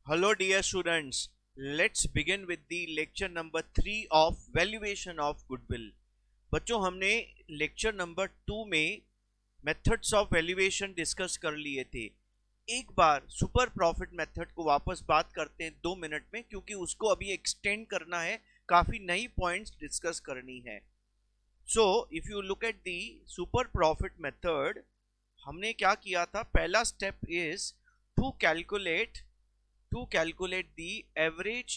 Hello dear students, let's begin with the lecture number 3 of valuation of goodwill. बच्चों हमने lecture number 2 में methods of valuation discuss कर लिए थे. एक बार सुपर प्रॉफिट मेथड को वापस बात करते हैं 2 मिनट में, क्योंकि उसको अभी एक्सटेंड करना है, काफी नई पॉइंट्स डिस्कस करनी है. So if you look at the super profit method, हमने क्या किया था? पहला step is to calculate the average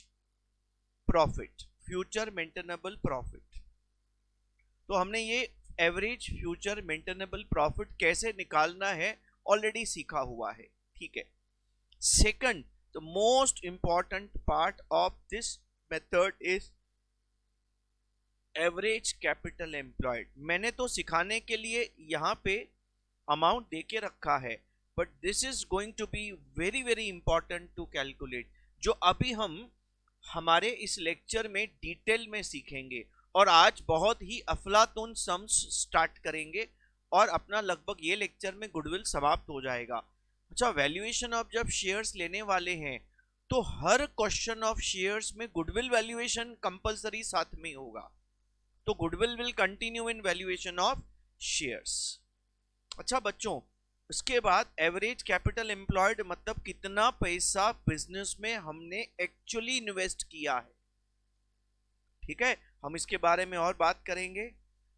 profit, future maintainable profit. तो हमने ये एवरेज फ्यूचर मेंटेनेबल प्रॉफिट कैसे निकालना है ऑलरेडी सीखा हुआ है. ठीक है. Second, the most important part of this method is average capital employed. मैंने तो सिखाने के लिए यहाँ पे अमाउंट देके रखा है, but this is going to be very very important to calculate, जो अभी हम हमारे इस लेक्चर में डिटेल में सीखेंगे. और आज बहुत ही अफलातून सम्स स्टार्ट करेंगे और अपना लगभग ये लेक्चर में गुडविल समाप्त हो जाएगा. अच्छा, वैल्यूएशन ऑफ जब शेयर्स लेने वाले हैं तो हर क्वेश्चन ऑफ शेयर्स में गुडविल वैल्यूएशन कंपलसरी साथ में होगा. तो goodwill will continue in valuation of shares. अच्छा बच्चों, उसके बाद एवरेज कैपिटल एम्प्लॉयड मतलब कितना पैसा बिजनेस में हमने एक्चुअली इन्वेस्ट किया है. ठीक है, हम इसके बारे में और बात करेंगे.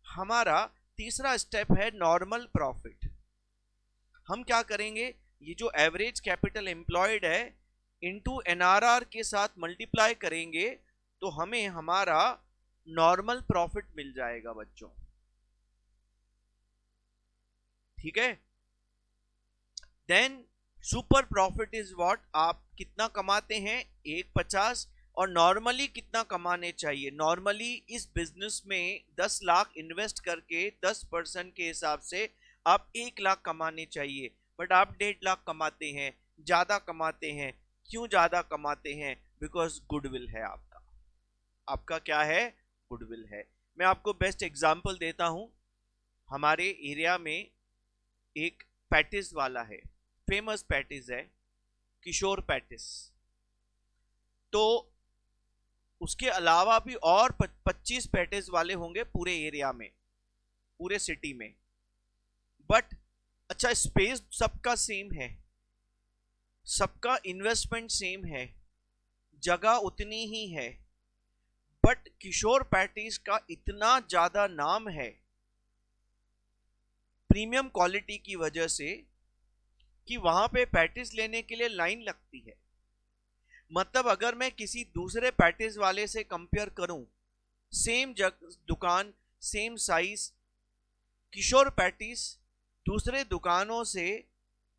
हमारा तीसरा स्टेप है नॉर्मल प्रॉफिट. हम क्या करेंगे? ये जो एवरेज कैपिटल एम्प्लॉयड है इनटू एनआरआर के साथ मल्टीप्लाई करेंगे तो हमें हमारा नॉर्मल प्रॉफिट मिल जाएगा बच्चों. ठीक है. Then super profit is what? आप कितना कमाते हैं? 150. और नॉर्मली कितना कमाने चाहिए? नॉर्मली इस बिजनेस में 10 लाख इन्वेस्ट करके 10% के हिसाब से आप 1 लाख कमाने चाहिए, बट आप 1.5 लाख कमाते हैं, ज्यादा कमाते हैं. क्यों ज्यादा कमाते हैं? बिकॉज गुडविल है आपका. आपका क्या है? गुडविल है. मैं आपको बेस्ट एग्जांपल देता हूं. हमारे एरिया में एक पैटिस वाला है, फेमस पैटिस है, किशोर पैटिस. तो उसके अलावा भी और 25 पैटिस वाले होंगे पूरे एरिया में, पूरे सिटी में. बट अच्छा, स्पेस सबका सेम है, सबका इन्वेस्टमेंट सेम है, जगह उतनी ही है, बट किशोर पैटिस का इतना ज्यादा नाम है प्रीमियम क्वालिटी की वजह से कि वहां पे पैटिस लेने के लिए लाइन लगती है. मतलब अगर मैं किसी दूसरे पैटिस वाले से कंपेयर करूं, सेम दुकान, सेम साइज, किशोर पैटिस दूसरे दुकानों से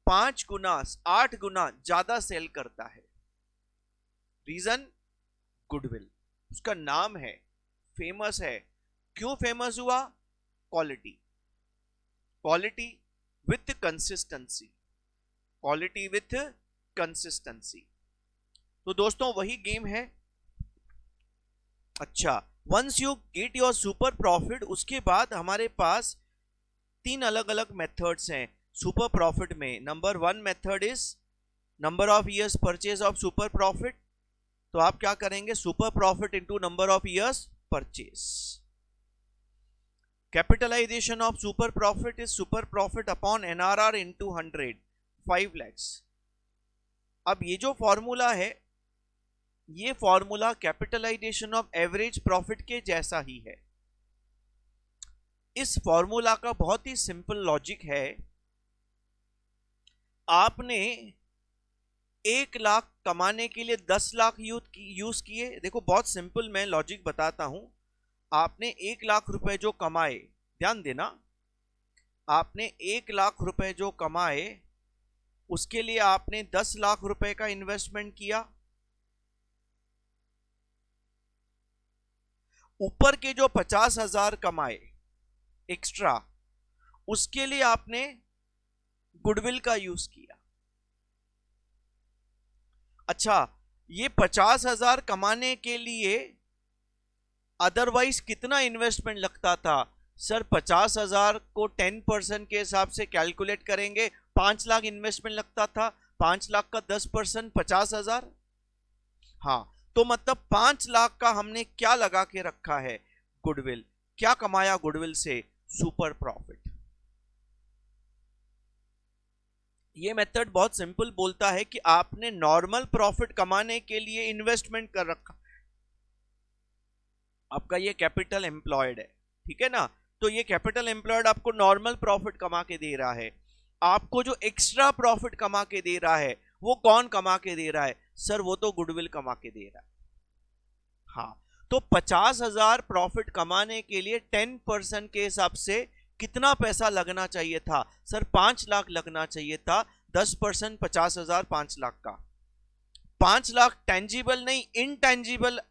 5 गुना 8 गुना ज्यादा सेल करता है. रीजन? गुडविल. उसका नाम है, फेमस है. क्यों फेमस हुआ? Quality. Quality with consistency. Quality with consistency. तो दोस्तों वही गेम है. अच्छा, once you get your super profit, उसके बाद हमारे पास 3 अलग अलग मेथड्स हैं सुपर प्रॉफिट में. Number 1 method is number of years purchase of super profit. तो आप क्या करेंगे? Super profit into number of years purchase. Capitalization of super profit is super profit upon NRR into 100, 5 lakhs. अब ये जो formula है, ये formula capitalization of average profit के जैसा ही है. इस फॉर्मूला का बहुत ही सिंपल लॉजिक है. आपने 1 लाख कमाने के लिए 10 लाख यूज किए. देखो बहुत सिंपल मैं लॉजिक बताता हूं. आपने 1 लाख रुपए जो कमाए, ध्यान देना, आपने 1 लाख रुपए जो कमाए उसके लिए आपने 10 लाख रुपए का इन्वेस्टमेंट किया. ऊपर के जो 50,000 कमाए एक्स्ट्रा, उसके लिए आपने गुडविल का यूज किया. अच्छा, ये 50,000 कमाने के लिए अदरवाइज कितना इन्वेस्टमेंट लगता था? सर 50,000 को 10% के हिसाब से कैलकुलेट करेंगे, 5 लाख इन्वेस्टमेंट लगता था. 5 लाख का 10% 50,000, हाँ, तो मतलब 5 लाख का हमने क्या लगा के रखा है, गुडविल। क्या कमाया गुडविल से, सुपर प्रॉफिट। ये मेथड बहुत सिंपल बोलता है कि आपने नॉर्मल प्रॉफिट कमाने के लिए इन्वेस्टमेंट कर रखा, आपका ये कैपिटल एम्प्लॉयड है, ठीक है ना। तो ये कैपिटल एम्प्लॉयड आपको नॉर्मल प्रॉफिट कमा के दे रहा है। आपको जो एक्स्ट्रा प्रॉफिट कमा के दे रहा है वो कौन कमा के दे रहा है, सर वो तो गुडविल कमा के दे रहा है। हाँ, तो 50,000 प्रॉफिट कमाने के लिए 10% के हिसाब से कितना पैसा लगना चाहिए था, सर 5 लाख लगना चाहिए था। 10% 50,000 5 लाख का। 5 लाख टेंजिबल नहीं, इनटेंजिबल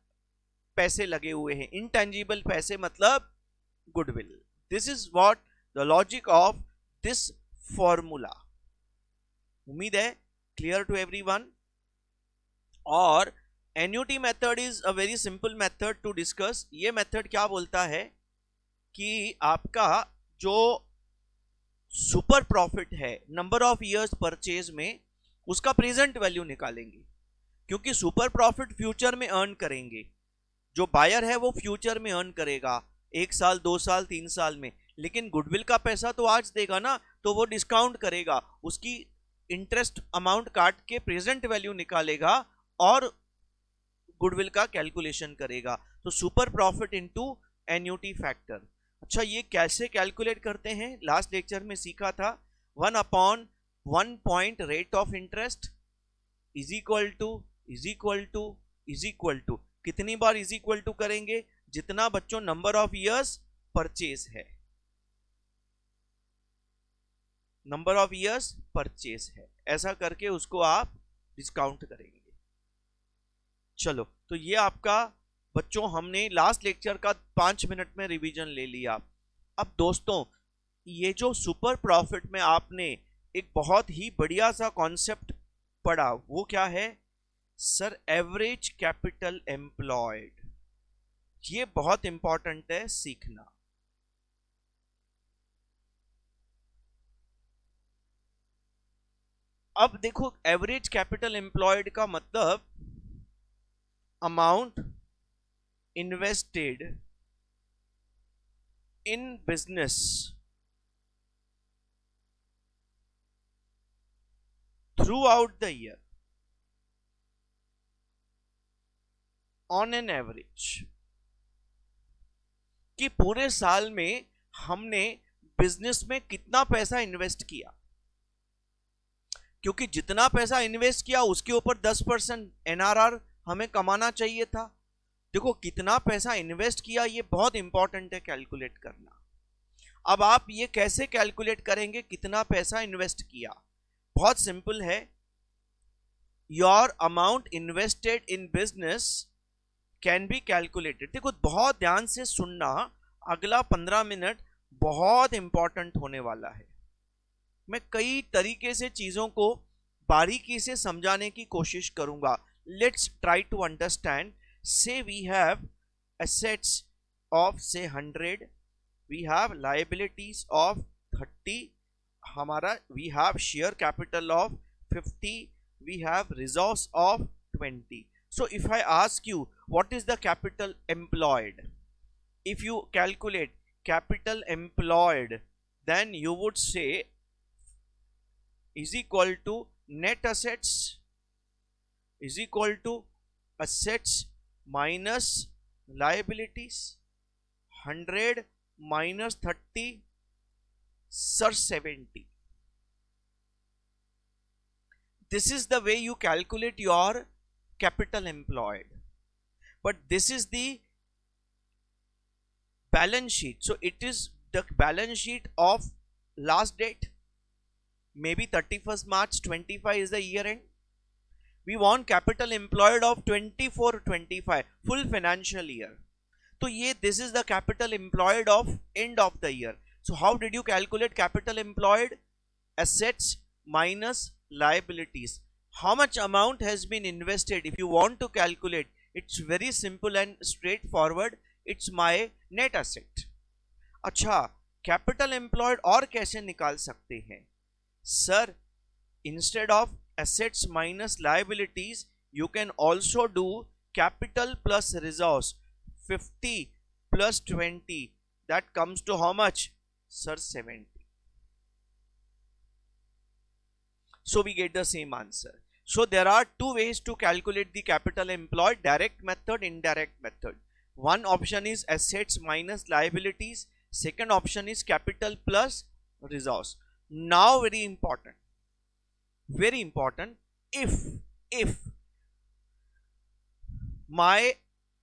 पैसे लगे हुए हैं। इनटेंजिबल पैसे मतलब goodwill. This is what the logic of this formula. उम्मीद है क्लियर टू एवरीवन। और annuity method is a very simple method to discuss. ये मेथड क्या बोलता है कि आपका जो सुपर प्रॉफिट है नंबर ऑफ इयर्स परचेज में, उसका प्रेजेंट वैल्यू निकालेंगे, क्योंकि सुपर प्रॉफिट फ्यूचर में अर्न करेंगे। जो बायर है वो फ्यूचर में अर्न करेगा 1 साल 2 साल 3 साल में, लेकिन गुडविल का पैसा तो आज देगा ना, तो वो डिस्काउंट करेगा, उसकी इंटरेस्ट अमाउंट काट के प्रेजेंट वैल्यू निकालेगा और गुडविल का कैलकुलेशन करेगा। तो super profit into annuity factor. अच्छा, ये कैसे कैलकुलेट करते हैं, लास्ट लेक्चर में सीखा था। 1/1 point rate of interest is equal to कितनी बार इज इक्वल टू करेंगे, जितना बच्चों नंबर ऑफ इयर्स परचेज है, नंबर ऑफ इयर्स परचेज है, ऐसा करके उसको आप डिस्काउंट करेंगे। चलो, तो ये आपका बच्चों हमने लास्ट लेक्चर का 5 मिनट में रिवीजन ले लिया। अब दोस्तों, ये जो सुपर प्रॉफिट में आपने एक बहुत ही बढ़िया सा कॉन्सेप्ट पढ़ा, वो क्या है सर, एवरेज कैपिटल एम्प्लॉयड। ये बहुत इंपॉर्टेंट है सीखना। अब देखो, एवरेज कैपिटल एम्प्लॉयड का मतलब amount invested in business throughout the year on an average, कि पूरे साल में हमने बिजनेस में कितना पैसा इन्वेस्ट किया, क्योंकि जितना पैसा इन्वेस्ट किया उसके ऊपर 10% एनआरआर हमें कमाना चाहिए था। देखो, कितना पैसा इन्वेस्ट किया ये बहुत इंपॉर्टेंट है कैलकुलेट करना। अब आप ये कैसे कैलकुलेट करेंगे कितना पैसा इन्वेस्ट किया, बहुत सिंपल है। Your amount invested in business can be calculated. देखो, बहुत ध्यान से सुनना, अगला 15 मिनट बहुत इंपॉर्टेंट होने वाला है। मैं कई तरीके से चीजों को बारीकी से समझाने की कोशिश करूंगा। Let's try to understand. Say we have assets of say 100, we have liabilities of 30, हमारा we have share capital of 50, we have resource of 20. So if I ask you what is the capital employed, if you calculate capital employed, then you would say is equal to net assets is equal to assets minus liabilities, 100 minus 30, sir 70. This is the way you calculate your capital employed. But this is the balance sheet. So it is the balance sheet of last date. Maybe 31st March 25 is the year end. We want capital employed of 24-25 full financial year. So this is the capital employed of end of the year. So how did you calculate capital employed? Assets minus liabilities. How much amount has been invested? If you want to calculate, it's very simple and straightforward. It's my net asset. अच्छा, capital employed और कैसे निकाल सकते हैं? Sir, instead of assets minus liabilities, you can also do capital plus resource. 50 plus 20, that comes to how much, sir? 70. So we get the same answer. So there are two ways to calculate the capital employed: direct method, indirect method. One option is assets minus liabilities. Second option is capital plus resource. Now very important, if my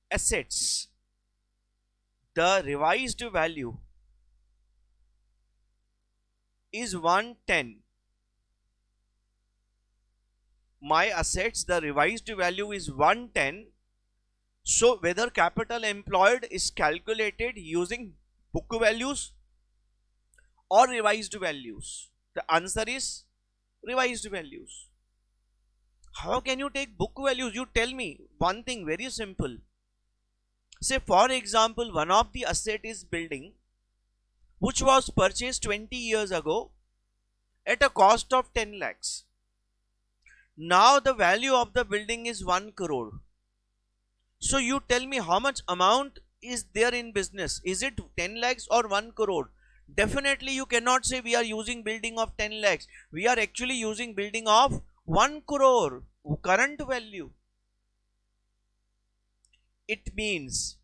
assets, the revised value is 110, my assets, the revised value is 110. So whether capital employed is calculated using book values or revised values? The answer is revised values. How can you take book values? You tell me one thing very simple. Say for example, one of the asset is building which was purchased 20 years ago at a cost of 10 lakhs. Now the value of the building is 1 crore. So you tell me how much amount is there in business. Is it 10 lakhs or 1 crore? Definitely you cannot say we are using building of 10 lakhs. We are actually using building of 1 crore current value. It means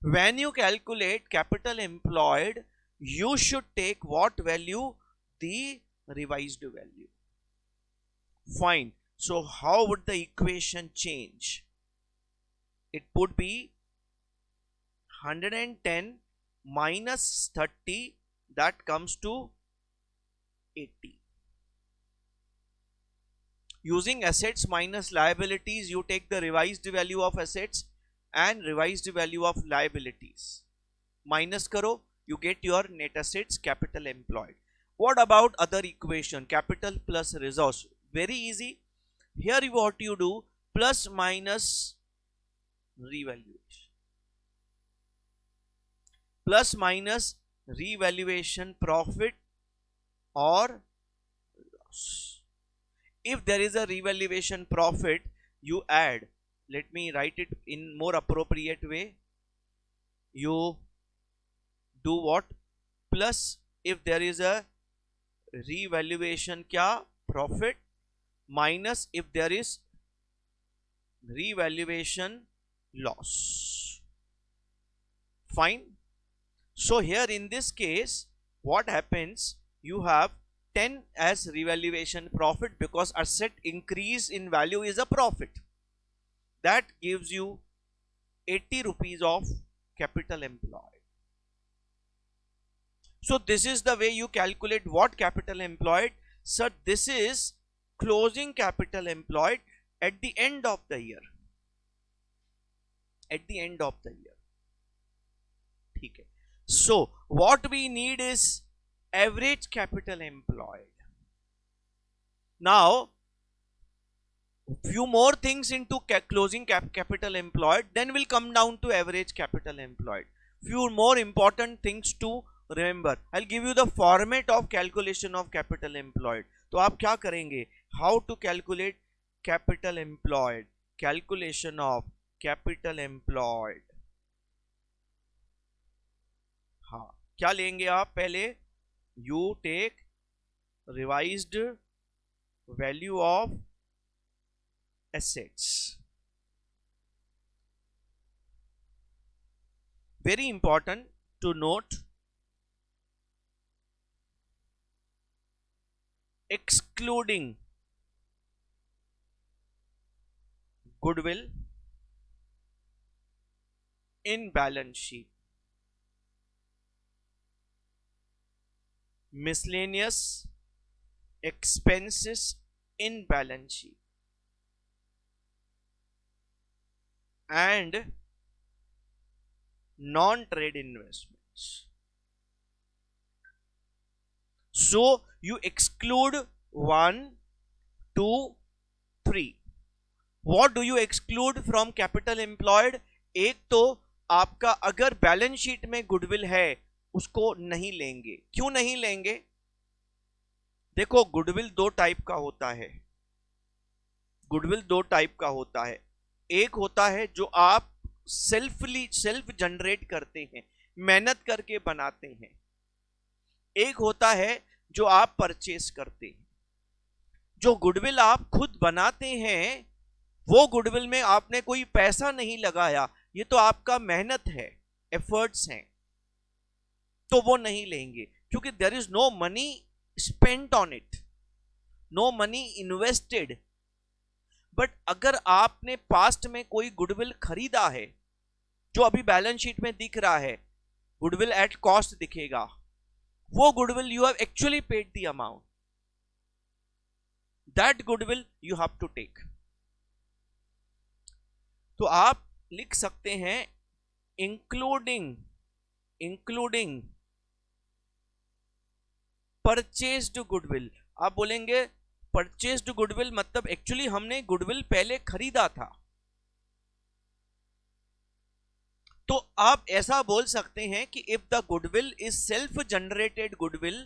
when you calculate capital employed, you should take what value? The revised value. Fine. So how would the equation change? It would be 110 minus 30, that comes to 80. Using assets minus liabilities, you take the revised value of assets and revised value of liabilities. Minus karo, you get your net assets, capital employed. What about other equation? Capital plus resource. Very easy. Here what you do, plus minus revaluation. Plus minus revaluation profit or loss. If there is a revaluation profit, you add, let me write it in more appropriate way. You do what? Plus, if there is a revaluation kya? Profit, minus if there is revaluation loss. Fine. So here in this case, what happens? You have 10 as revaluation profit because asset increase in value is a profit. That gives you 80 rupees of capital employed. So this is the way you calculate what capital employed. Sir, this is closing capital employed at the end of the year. At the end of the year. Okay. So what we need is average capital employed. Now few more things into closing capital employed, then we'll come down to average capital employed. Few more important things to remember. I'll give you the format of calculation of capital employed. तो आप क्या करेंगे? How to calculate capital employed? Calculation of capital employed. हाँ, क्या लेंगे आप? पहले you take revised value of assets. Very important to note, excluding goodwill in balance sheet, miscellaneous expenses in balance sheet, and non-trade investments. So you exclude 1, 2, 3. What do you exclude from capital employed? एक तो आपका अगर balance sheet में goodwill है उसको नहीं लेंगे. क्यों नहीं लेंगे? देखो गुडविल दो टाइप का होता है. गुडविल दो टाइप का होता है। एक होता है जो आप सेल्फ जनरेट करते हैं, मेहनत करके बनाते हैं। एक होता है जो आप परचेस करते हैं। जो गुडविल आप खुद बनाते हैं वो गुडविल में आपने कोई पैसा नहीं लगाया, ये तो आपका मेहनत है, एफर्ट्स हैं, तो वो नहीं लेंगे क्योंकि there is no money spent on it, no money invested. But अगर आपने पास्ट में कोई गुडविल खरीदा है जो अभी बैलेंस शीट में दिख रहा है, गुडविल एट कॉस्ट दिखेगा, वो goodwill you have actually paid the amount, that goodwill you have to take. तो आप लिख सकते हैं इंक्लूडिंग परचेज्ड गुडविल। आप बोलेंगे परचेज्ड गुडविल मतलब एक्चुअली हमने गुडविल पहले खरीदा था, तो आप ऐसा बोल सकते हैं कि if the goodwill is self generated goodwill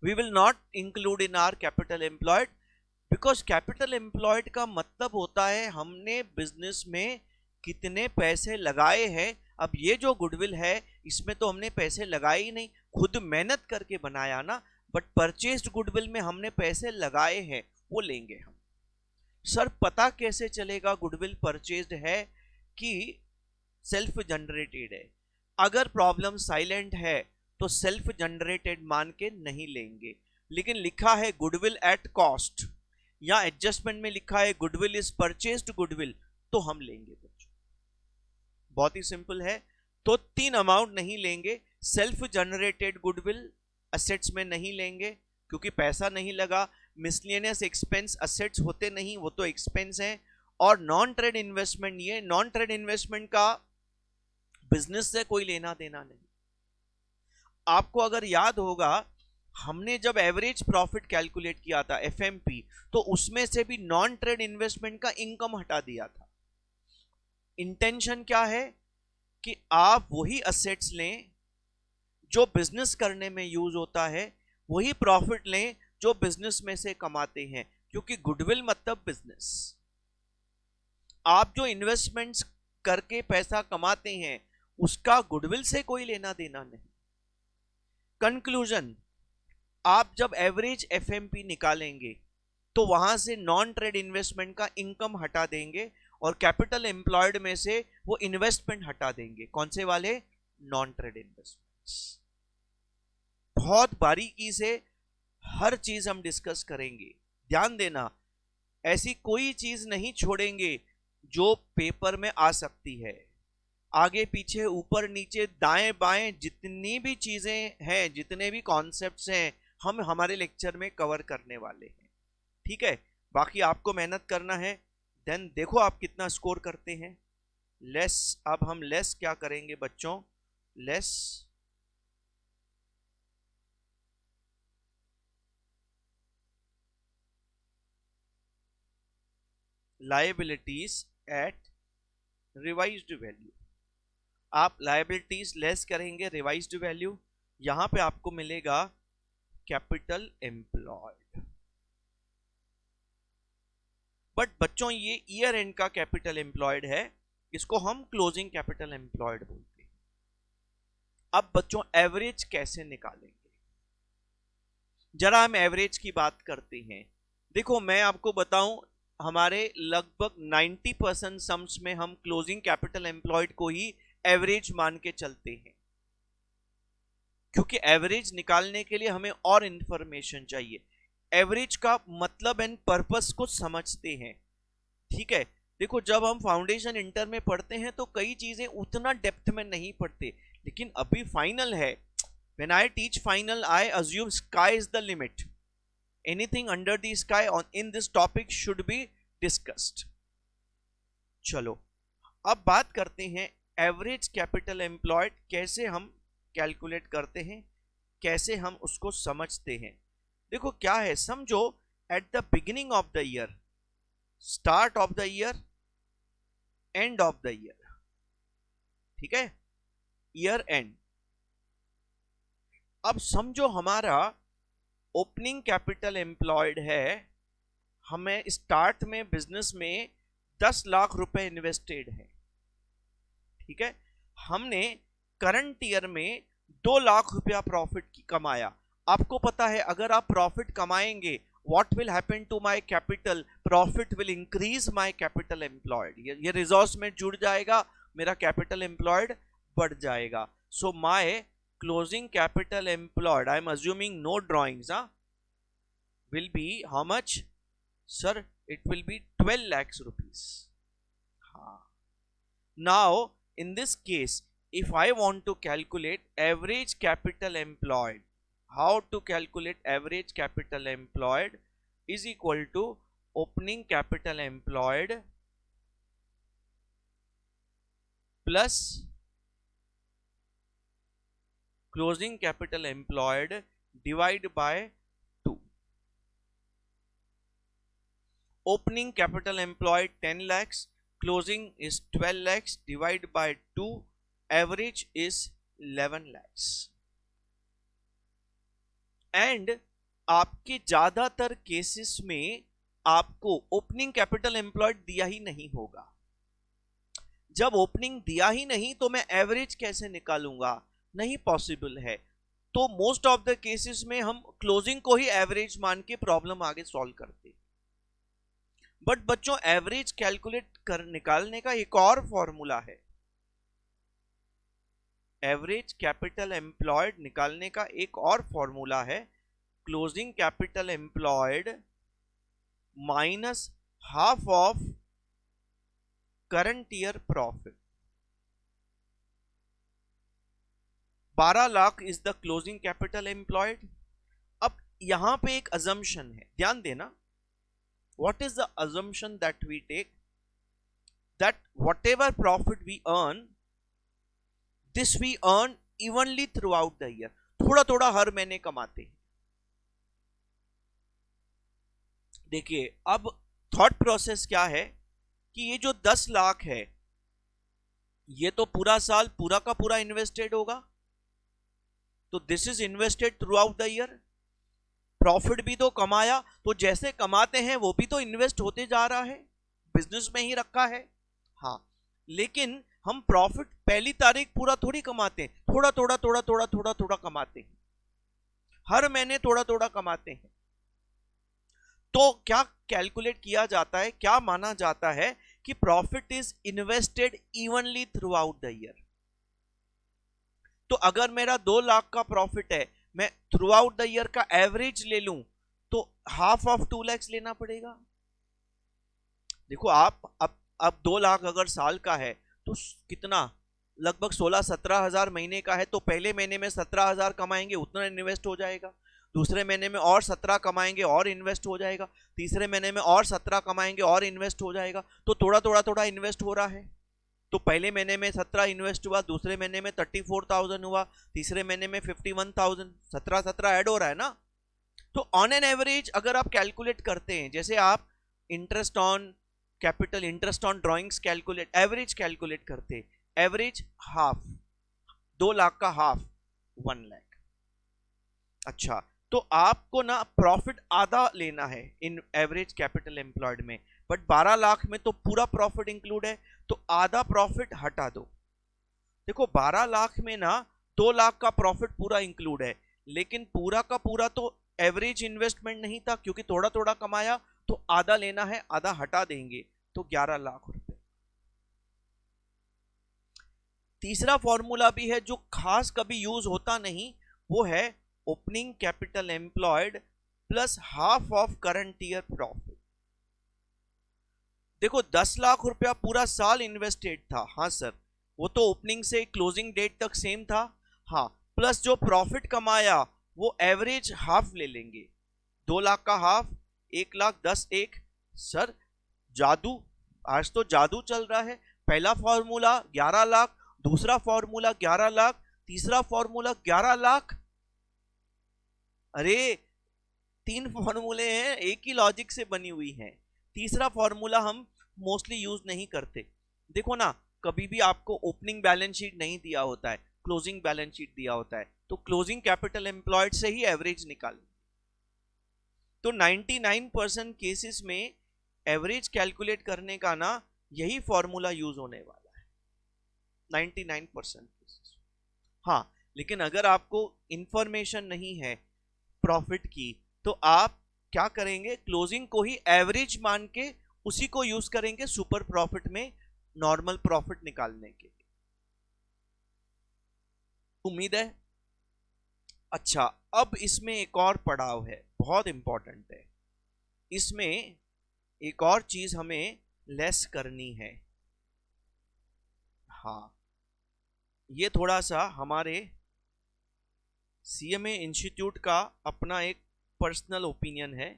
we will not include in our capital employed, because capital employed का मतलब होता है हमने बिजनेस में कितने पैसे लगाए हैं। अब ये जो गुडविल है इसमें तो हमने पैसे लगाए ही नहीं, खुद मेहनत करके बनाया ना, बट परचेज्ड गुडविल में हमने पैसे लगाए हैं, वो लेंगे हम। सर पता कैसे चलेगा गुडविल परचेज्ड है कि सेल्फ जनरेटेड है? अगर प्रॉब्लम साइलेंट है तो सेल्फ जनरेटेड मान के नहीं लेंगे, लेकिन लिखा है गुडविल एट कॉस्ट या एडजस्टमेंट में लिखा है गुडविल इज परचेज्ड गुडविल, तो हम लेंगे बच्चों। बहुत ही सिंपल है। तो तीन अमाउंट नहीं लेंगे, सेल्फ जनरेटेड गुडविल असेट्स में नहीं लेंगे क्योंकि पैसा नहीं लगा, मिसलेनियस एक्सपेंस असेट्स होते नहीं, वो तो एक्सपेंस है, और नॉन ट्रेड इन्वेस्टमेंट, ये नॉन ट्रेड इन्वेस्टमेंट का बिजनेस से कोई लेना देना नहीं। आपको अगर याद होगा हमने जब एवरेज प्रॉफिट कैलकुलेट किया था एफएमपी, तो उसमें से भी नॉन ट्रेड इन्वेस्टमेंट का इनकम हटा दिया था। इंटेंशन क्या है कि आप वही असेट्स लें जो बिजनेस करने में यूज होता है, वही प्रॉफिट लें जो बिजनेस में से कमाते हैं, क्योंकि गुडविल मतलब बिजनेस। आप जो इन्वेस्टमेंट्स करके पैसा कमाते हैं उसका गुडविल से कोई लेना देना नहीं। कंक्लूजन, आप जब एवरेज एफएमपी निकालेंगे तो वहां से नॉन ट्रेड इन्वेस्टमेंट का इनकम हटा देंगे और कैपिटल एम्प्लॉयड में से वो इन्वेस्टमेंट हटा देंगे। कौन से वाले? Non trade investments. बहुत बारीकी से हर चीज हम डिस्कस करेंगे, ध्यान देना, ऐसी कोई चीज नहीं छोड़ेंगे जो पेपर में आ सकती है। आगे पीछे ऊपर नीचे दाएं बाएं जितनी भी चीजें हैं, जितने भी कॉन्सेप्ट्स हैं, हम हमारे लेक्चर में कवर करने वाले हैं। ठीक है, बाकी आपको मेहनत करना है। देन देखो आप कितना स्कोर करते हैं। लेस, अब हम लेस क्या करेंगे बच्चों? Less liabilities at revised value. आप लायबिलिटीज लेस करेंगे रिवाइज्ड वैल्यू, यहां पे आपको मिलेगा कैपिटल एम्प्लॉयड। बट बच्चों ये ईयर एंड का कैपिटल एम्प्लॉयड है, इसको हम क्लोजिंग कैपिटल एम्प्लॉयड बोलते हैं। अब बच्चों एवरेज कैसे निकालेंगे? जरा हम एवरेज की बात करते हैं। देखो मैं आपको बताऊं, हमारे लगभग 90% सम्स में हम क्लोजिंग कैपिटल एम्प्लॉयड को ही एवरेज मान के चलते हैं, क्योंकि एवरेज निकालने के लिए हमें और इंफॉर्मेशन चाहिए। एवरेज का मतलब एंड पर्पस को समझते हैं। ठीक है, देखो जब हम फाउंडेशन इंटर में पढ़ते हैं तो कई चीजें उतना डेप्थ में नहीं पढ़ते, लेकिन अभी फाइनल है। When I teach final I assume sky is the limit, anything under the sky on in this topic should be discussed. चलो अब बात करते हैं एवरेज कैपिटल एम्प्लॉयड कैसे हम कैलकुलेट करते हैं, कैसे हम उसको समझते हैं। देखो क्या है, समझो at the beginning of the year, start of the year, end of the year, ठीक है, ईयर एंड। अब समझो हमारा ओपनिंग कैपिटल एम्प्लॉयड है हमें स्टार्ट में बिजनेस में 10 लाख रुपए इन्वेस्टेड है, ठीक है, हमने करंट ईयर में 2 लाख रुपया प्रॉफिट कमाया। आपको पता है अगर आप प्रॉफिट कमाएंगे what will happen to my capital, profit will increase my capital employed, ये रिसोर्स में जुड़ जाएगा, मेरा कैपिटल एम्प्लॉयड बढ़ जाएगा। So my closing capital employed, I am assuming no drawings, will be how much sir? It will be 12 lakhs rupees. Now in this case if I want to calculate average capital employed, how to calculate average capital employed is equal to opening capital employed plus closing capital employed divide by 2. Opening capital employed 10 lakhs, closing is 12 lakhs, divide by 2, average is 11 lakhs. And आपके ज्यादातर cases में आपको opening capital employed दिया ही नहीं होगा। जब opening दिया ही नहीं तो मैं एवरेज कैसे निकालूंगा, नहीं पॉसिबल है। तो मोस्ट ऑफ द केसेस में हम क्लोजिंग को ही एवरेज मान के प्रॉब्लम आगे सॉल्व करते। बट बच्चों एवरेज कैलकुलेट कर निकालने का एक और फॉर्मूला है, एवरेज कैपिटल एम्प्लॉयड निकालने का एक और फॉर्मूला है, closing capital employed minus half of current year profit. 12 lakh is the closing capital employed. अब यहां पे एक अजम्पशन है, ध्यान देना, what is the assumption that we take, that whatever profit we earn this we earn evenly throughout the year, थोड़ा थोड़ा हर महीने कमाते हैं। देखिए अब थॉट प्रोसेस क्या है कि ये जो 10 लाख है ये तो पूरा साल पूरा का पूरा इन्वेस्टेड होगा, तो this is invested through out the year. Profit भी तो कमाया, तो जैसे कमाते हैं वो भी तो इन्वेस्ट होते जा रहा है, बिजनेस में ही रखा है। हाँ, लेकिन हम प्रॉफिट पहली तारीख पूरा थोड़ी कमाते हैं, थोड़ा थोड़ा थोड़ा थोड़ा थोड़ा थोड़ा कमाते हैं, हर महीने थोड़ा थोड़ा कमाते हैं। तो क्या कैलकुलेट किया जाता है, क्या माना जाता है कि profit is invested evenly through out the year. तो अगर मेरा 2 लाख का प्रॉफिट है, मैं थ्रू आउट द ईयर का एवरेज ले लूं तो हाफ ऑफ 2 लाख लेना पड़ेगा। देखो आप अब 2 लाख अगर साल का है तो कितना, लगभग 16-17 हजार महीने का है, तो पहले महीने में 17 हजार कमाएंगे, उतना इन्वेस्ट हो जाएगा, दूसरे महीने में और 17 कमाएंगे और इन्वेस्ट हो जाएगा, तीसरे महीने में और 17 कमाएंगे और इन्वेस्ट हो जाएगा, तो थोड़ा थोड़ा थोड़ा इन्वेस्ट हो रहा है। तो पहले महीने में 17 इन्वेस्ट हुआ, दूसरे महीने में 34,000 हुआ, तीसरे महीने में 51,000, 17 ऐड हो रहा है ना। तो ऑन एन एवरेज अगर आप कैलकुलेट करते हैं, जैसे आप interest on capital, interest on drawings calculate, average calculate करते, एवरेज हाफ, 2 लाख का हाफ 1 लाख। अच्छा, तो आपको ना प्रॉफिट आधा लेना है इन एवरेज कैपिटल एम्प्लॉयड में, बट 12 लाख में तो पूरा प्रॉफिट इंक्लूड है, तो आधा प्रॉफिट हटा दो। देखो 12 लाख में ना 2 लाख का प्रॉफिट पूरा इंक्लूड है, लेकिन पूरा का पूरा तो एवरेज इन्वेस्टमेंट नहीं था, क्योंकि थोड़ा थोड़ा कमाया, तो आधा लेना है, आधा हटा देंगे, तो 11 लाख रुपए। तीसरा फॉर्मूला भी है जो खास कभी यूज होता नहीं, वो है opening capital employed plus half of current year profit. देखो 10 लाख रुपया पूरा साल इन्वेस्टेड था, हाँ सर, वो तो ओपनिंग से क्लोजिंग डेट तक सेम था, हाँ, प्लस जो प्रॉफिट कमाया वो एवरेज हाफ ले लेंगे, 2 लाख का हाफ 1 लाख 10 1। सर जादू, आज तो जादू चल रहा है। पहला फॉर्मूला 11 लाख, दूसरा फॉर्मूला 11 लाख, तीसरा फॉर्मूला 11 लाख। अरे 3 फॉर्मूले हैं, एक ही लॉजिक से बनी हुई हैं। तीसरा फॉर्मूला हम मोस्टली यूज नहीं करते। देखो ना, कभी भी आपको ओपनिंग बैलेंस शीट नहीं दिया होता है, क्लोजिंग बैलेंस शीट दिया होता है, तो क्लोजिंग कैपिटल एम्प्लॉयड से ही एवरेज निकाल। तो 99% केसेस में एवरेज कैलकुलेट करने का ना यही फॉर्मूला यूज होने वाला है 99% केसेस। हाँ, लेकिन अगर आपको इंफॉर्मेशन नहीं है प्रॉफिट की तो आप क्या करेंगे, क्लोजिंग को ही एवरेज मान के उसी को यूज करेंगे सुपर प्रॉफिट में नॉर्मल प्रॉफिट निकालने के लिए। उम्मीद है। अच्छा, अब इसमें एक और पड़ाव है, बहुत इंपॉर्टेंट है। इसमें एक और चीज हमें लेस करनी है। हाँ, ये थोड़ा सा हमारे सीएमए इंस्टीट्यूट का अपना एक पर्सनल ओपिनियन है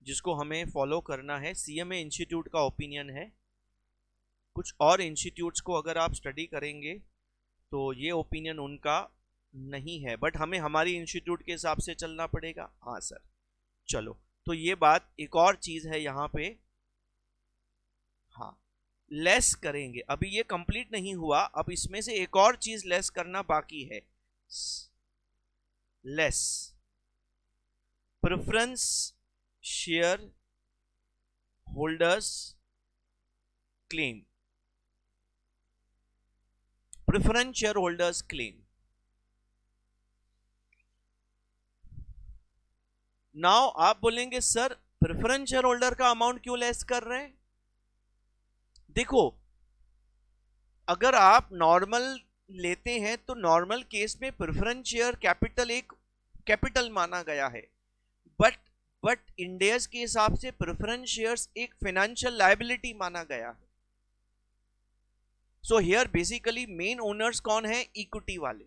जिसको हमें फॉलो करना है। सीएमए इंस्टीट्यूट का ओपिनियन है। कुछ और इंस्टीट्यूट्स को अगर आप स्टडी करेंगे तो ये ओपिनियन उनका नहीं है, बट हमें हमारी इंस्टीट्यूट के हिसाब से चलना पड़ेगा। हाँ सर, चलो, तो ये बात एक और चीज है यहाँ पे। हाँ, लेस करेंगे, अभी ये कंप्लीट नहीं हुआ, अब इसमें से एक और चीज लेस करना बाकी है। Less preference share holders claim, preference share holders claim. Now आप बोलेंगे सर प्रेफरेंस शेयर होल्डर का अमाउंट क्यों लेस कर रहे हैं? देखो, अगर आप नॉर्मल लेते हैं तो नॉर्मल केस में प्रेफरेंस शेयर कैपिटल एक कैपिटल माना गया है, बट इंडियस के हिसाब से प्रेफरेंस शेयर्स एक फाइनेंशियल लायबिलिटी माना गया है। So here basically main owners कौन है? इक्विटी वाले।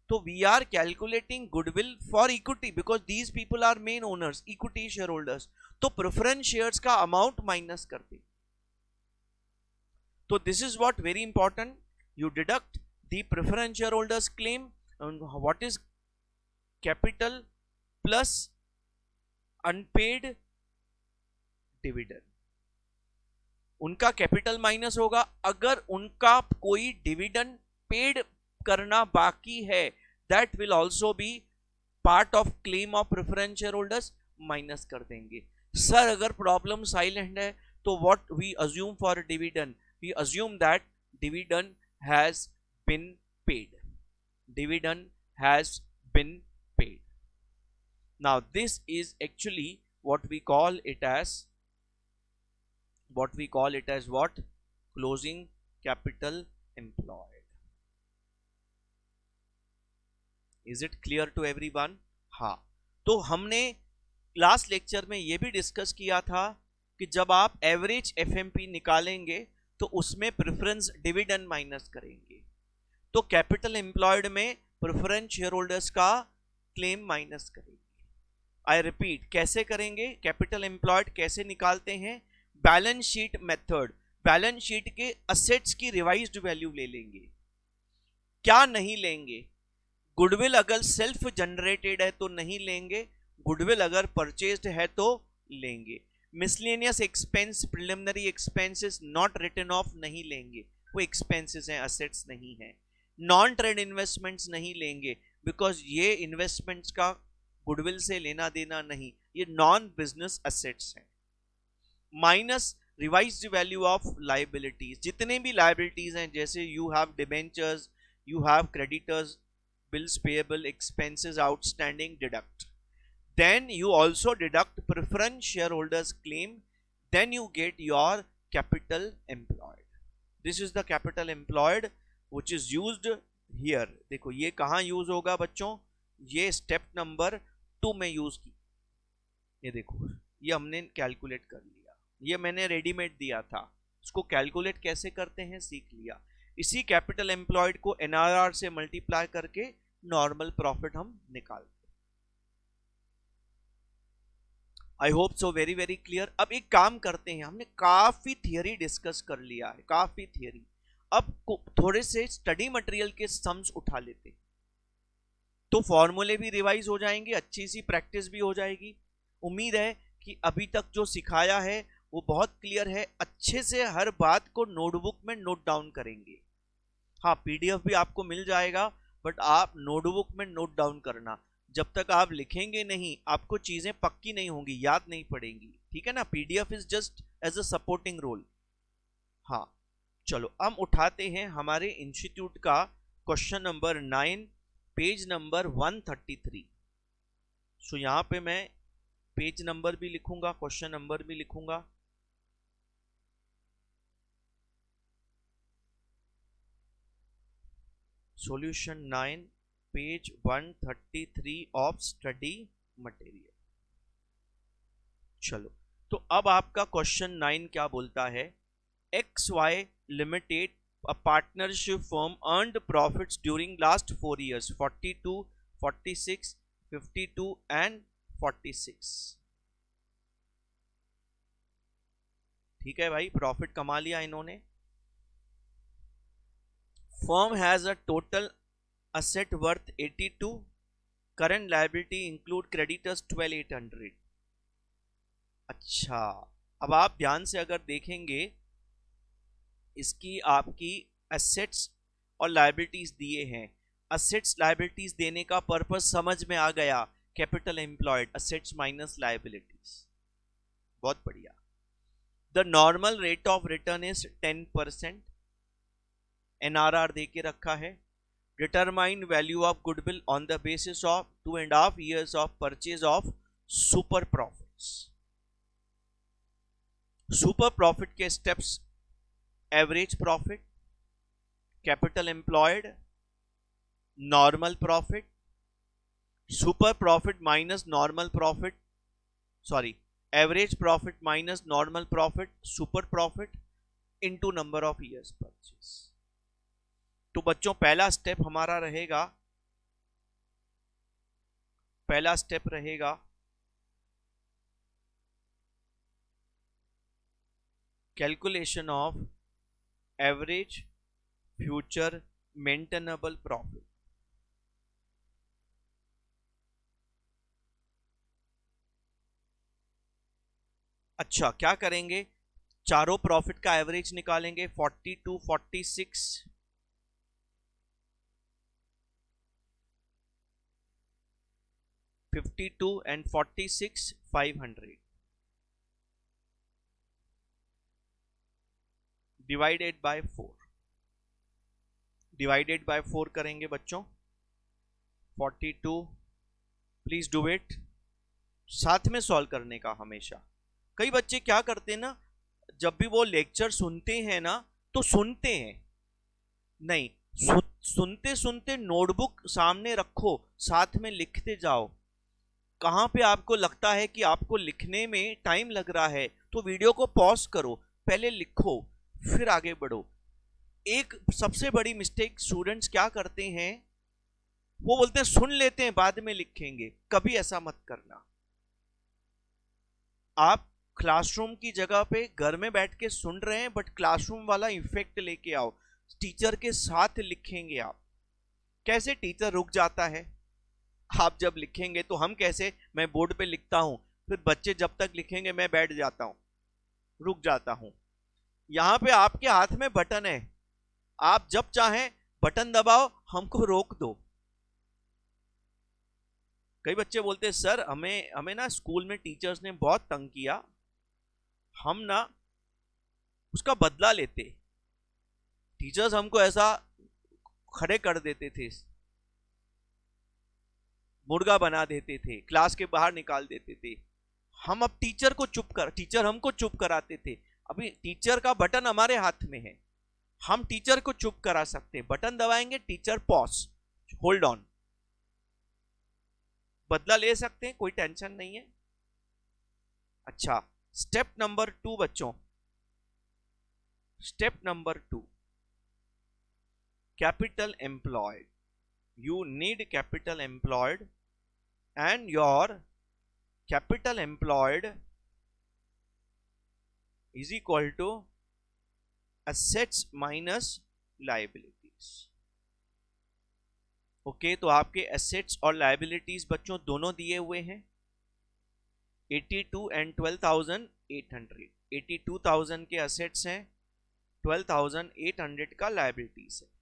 तो we are calculating goodwill for equity because these people are main owners, equity share holders. तो प्रेफरेंस शेयर्स का अमाउंट माइनस कर दे। तो this is what very important, you deduct the preference share holders claim, what is capital plus unpaid dividend. उनका capital minus होगा, अगर उनका कोई डिविडेंड पेड करना बाकी है that will also be part of claim of preference share holders, minus कर देंगे। सर अगर प्रॉब्लम साइलेंट है तो what we assume for dividend? We assume that dividend has been paid, dividend has been paid. Now this is actually what we call it as what? Closing capital employed. Is it clear to everyone? हाँ, तो हमने last lecture में ये भी discuss किया था कि जब आप एवरेज एफएमपी निकालेंगे तो उसमें प्रेफरेंस डिविडेंड माइनस करेंगे, तो कैपिटल एम्प्लॉयड में प्रेफरेंस शेयर होल्डर्स का क्लेम माइनस करेंगे। आई रिपीट, कैसे करेंगे? कैपिटल एम्प्लॉयड कैसे निकालते हैं? Balance sheet method. Balance sheet के असेट्स की रिवाइज्ड वैल्यू ले लेंगे। क्या नहीं लेंगे? गुडविल अगर सेल्फ जनरेटेड है तो नहीं लेंगे, गुडविल अगर परचेज्ड है तो लेंगे। Miscellaneous expense, preliminary expenses not written off नहीं लेंगे, वो एक्सपेंसेस हैं, असेट्स नहीं है। नॉन ट्रेड इन्वेस्टमेंट्स नहीं लेंगे बिकॉज ये इन्वेस्टमेंट्स का गुडविल से लेना देना नहीं, ये नॉन बिजनेस एसेट्स हैं। Minus revised value of liabilities, जितने भी लायबिलिटीज हैं जैसे you have debentures, you have creditors, bills payable, expenses outstanding, deduct. Then you also deduct preference share holders claim, then you get your capital employed. This is the capital employed which is used here. देखो ये कहां use होगा बच्चों? ये step number 2 में use की। ये देखो, ये हमने कैलकुलेट कर लिया, ये मैंने रेडीमेड दिया था, इसको कैलकुलेट कैसे करते हैं सीख लिया। इसी कैपिटल एम्प्लॉयड को एनआरआर से मल्टीप्लाई करके नॉर्मल प्रॉफिट हम निकालते। I hope so, very very clear. अब एक काम करते हैं, हमने काफी थियरी डिस्कस कर लिया है, काफी थियरी। अब थोड़े से स्टडी मटेरियल के सम्स उठा लेते हैं, तो फॉर्मूले भी रिवाइज हो जाएंगे, अच्छी सी प्रैक्टिस भी हो जाएगी। उम्मीद है कि अभी तक जो सिखाया है वो बहुत क्लियर है, अच्छे से हर बात को नोटबुक में नोट डाउन करेंगे। हाँ, पीडीएफ भी आपको मिल जाएगा, बट आप नोटबुक में नोट डाउन करना। जब तक आप लिखेंगे नहीं आपको चीजें पक्की नहीं होंगी, याद नहीं पड़ेंगी, ठीक है ना। PDF is just as a supporting role. हाँ, चलो हम उठाते हैं हमारे इंस्टीट्यूट का question number 9, page number 133। So यहां पे मैं पेज नंबर भी लिखूंगा, क्वेश्चन नंबर भी लिखूंगा। Solution 9, page 133 of study material. चलो, तो अब आपका क्वेश्चन 9 क्या बोलता है? X Y limited a partnership firm earned profits during last 4 years 42, 46, 52 and 46। ठीक है भाई, प्रॉफिट कमा लिया इन्होंने। Firm has a total asset worth 82, current liability include creditors 12800। अच्छा, अब आप ध्यान से अगर देखेंगे इसकी आपकी एसेट्स और लायबिलिटीज दिए हैं। एसेट्स लायबिलिटीज देने का पर्पस समझ में आ गया, capital employed, assets minus liabilities. बहुत बढ़िया। The normal rate of return is 10%। NRR दे के रखा है। Determine value of goodwill on the basis of 2.5 years of purchase of super profits. Super profit के steps: average profit, capital employed, normal profit, super profit minus normal profit, sorry average profit minus normal profit, super profit into number of years purchase. तो बच्चों पहला step हमारा रहेगा, पहला step रहेगा calculation of average future maintainable profit. अच्छा, क्या करेंगे? चारों प्रॉफिट का एवरेज निकालेंगे, 42, 46, 52 and 46, 500 divided by 4। Divided by 4 करेंगे बच्चों। 42, प्लीज डू इट, साथ में सॉल्व करने का हमेशा। कई बच्चे क्या करते हैं ना, जब भी वो लेक्चर सुनते हैं ना तो सुनते हैं नहीं, सुनते सुनते नोटबुक सामने रखो, साथ में लिखते जाओ। कहां पे आपको लगता है कि आपको लिखने में टाइम लग रहा है तो वीडियो को पॉज करो, पहले लिखो फिर आगे बढ़ो। एक सबसे बड़ी मिस्टेक स्टूडेंट्स क्या करते हैं, वो बोलते हैं सुन लेते हैं बाद में लिखेंगे। कभी ऐसा मत करना। आप क्लासरूम की जगह पे घर में बैठ के सुन रहे हैं, बट क्लासरूम वाला इफेक्ट लेके आओ, टीचर के साथ लिखेंगे आप। कैसे टीचर रुक जाता है आप जब लिखेंगे, तो हम कैसे, मैं बोर्ड पे लिखता हूं, फिर बच्चे जब तक लिखेंगे मैं बैठ जाता हूं, रुक जाता हूं। यहां पे आपके हाथ में बटन है, आप जब चाहें बटन दबाओ, हमको रोक दो। कई बच्चे बोलते हैं सर हमें हमें ना स्कूल में टीचर्स ने बहुत तंग किया, हम ना उसका बदला लेते। टीचर्स हमको ऐसा खड़े कर देते थे, मुर्गा बना देते थे, क्लास के बाहर निकाल देते थे। हम अब टीचर हमको चुप कराते थे। अभी टीचर का बटन हमारे हाथ में है, हम टीचर को चुप करा सकते हैं। बटन दबाएंगे, टीचर पॉज, होल्ड ऑन, बदला ले सकते हैं, कोई टेंशन नहीं है। अच्छा, स्टेप नंबर 2 बच्चों, step number 2, capital employed. You need capital employed, and your capital employed is equal to assets minus liabilities। Okay, तो आपके assets और liabilities बच्चों दोनों दिए हुए हैं, 82 and 12,800। 82,000 के assets हैं, 12,800 का liabilities है।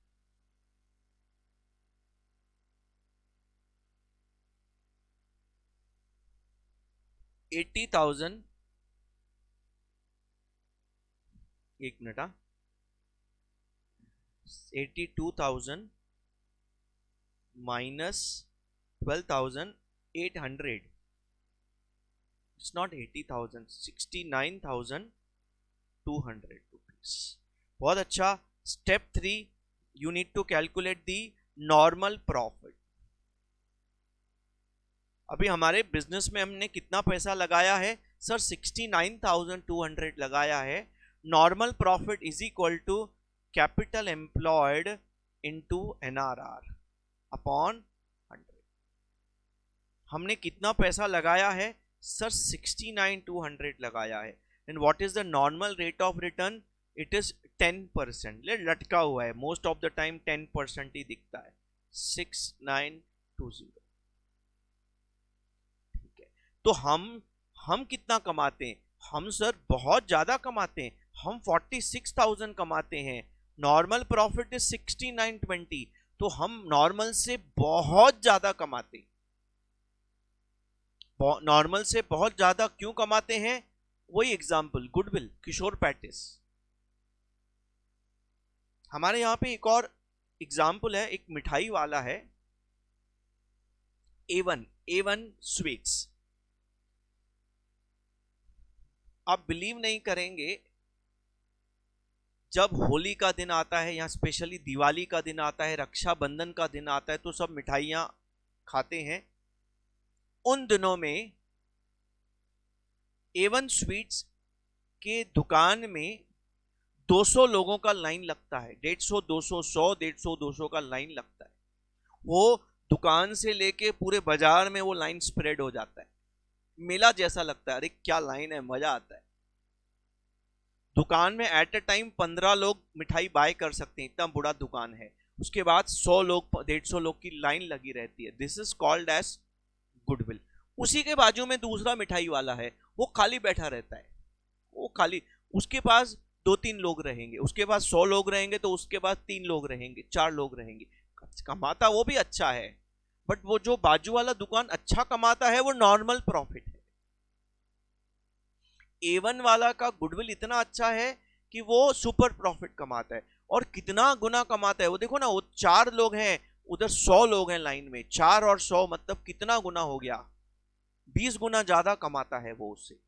80,000, एक minute, 82,000 minus 12,800, it's not 80,000, 69,200 rupees. बहुत अच्छा. Step 3, you need to calculate the normal profit. अभी हमारे बिजनेस में हमने कितना पैसा लगाया है सर? 69,200 लगाया है. Normal profit is equal to capital employed into NRR upon 100. हमने कितना पैसा लगाया है सर? 69,200 लगाया है. And what is the normal rate of return? It is 10%. लटका हुआ है, मोस्ट ऑफ द टाइम 10% ही दिखता है. 6920. ठीक है, तो हम कितना कमाते हैं? हम सर बहुत ज्यादा कमाते हैं. हम 46,000 कमाते हैं. नॉर्मल प्रॉफिट इज 6920, तो हम नॉर्मल से बहुत ज्यादा कमाते हैं. नॉर्मल से बहुत ज्यादा क्यों कमाते हैं? वही एग्जाम्पल, गुडविल, किशोर पैटिस. हमारे यहां पे एक और एग्जाम्पल है. एक मिठाई वाला है, A1 स्वीट्स. आप बिलीव नहीं करेंगे, जब होली का दिन आता है या स्पेशली दिवाली का दिन आता है, रक्षाबंधन का दिन आता है, तो सब मिठाइयां खाते हैं. उन दिनों में A1 स्वीट्स के दुकान में 200 लोगों का लाइन लगता है. 150, 200, 100, 150, 200 का लाइन लगता है. वो दुकान से लेके पूरे बाजार में वो लाइन स्प्रेड हो जाता है. मेला जैसा लगता है. अरे क्या लाइन है, मजा आता है. दुकान में एट अ टाइम 15 लोग मिठाई बाय कर सकते हैं, इतना बड़ा दुकान है. उसके बाद 100 लोग, 150 लोग की लाइन लगी रहती है. This is called as goodwill. उसी के बाजू में दूसरा मिठाई वाला है, वो खाली बैठा रहता है. वो खाली, उसके पास 2-3 लोग रहेंगे, उसके पास 100 लोग रहेंगे, तो उसके पास 3 लोग रहेंगे, 4 लोग रहेंगे. कमाता वो भी अच्छा है, बट वो जो बाजू वाला दुकान अच्छा कमाता है वो नॉर्मल प्रॉफिट है. A1 वाला का गुडविल इतना अच्छा है कि वो सुपर प्रॉफिट कमाता है. और कितना गुना कमाता है वो देखो ना. वो 4 लोग हैं, उधर 100 लोग हैं लाइन में. 4 और 100 मतलब कितना गुना हो गया? 20 गुना ज्यादा कमाता है वो उससे.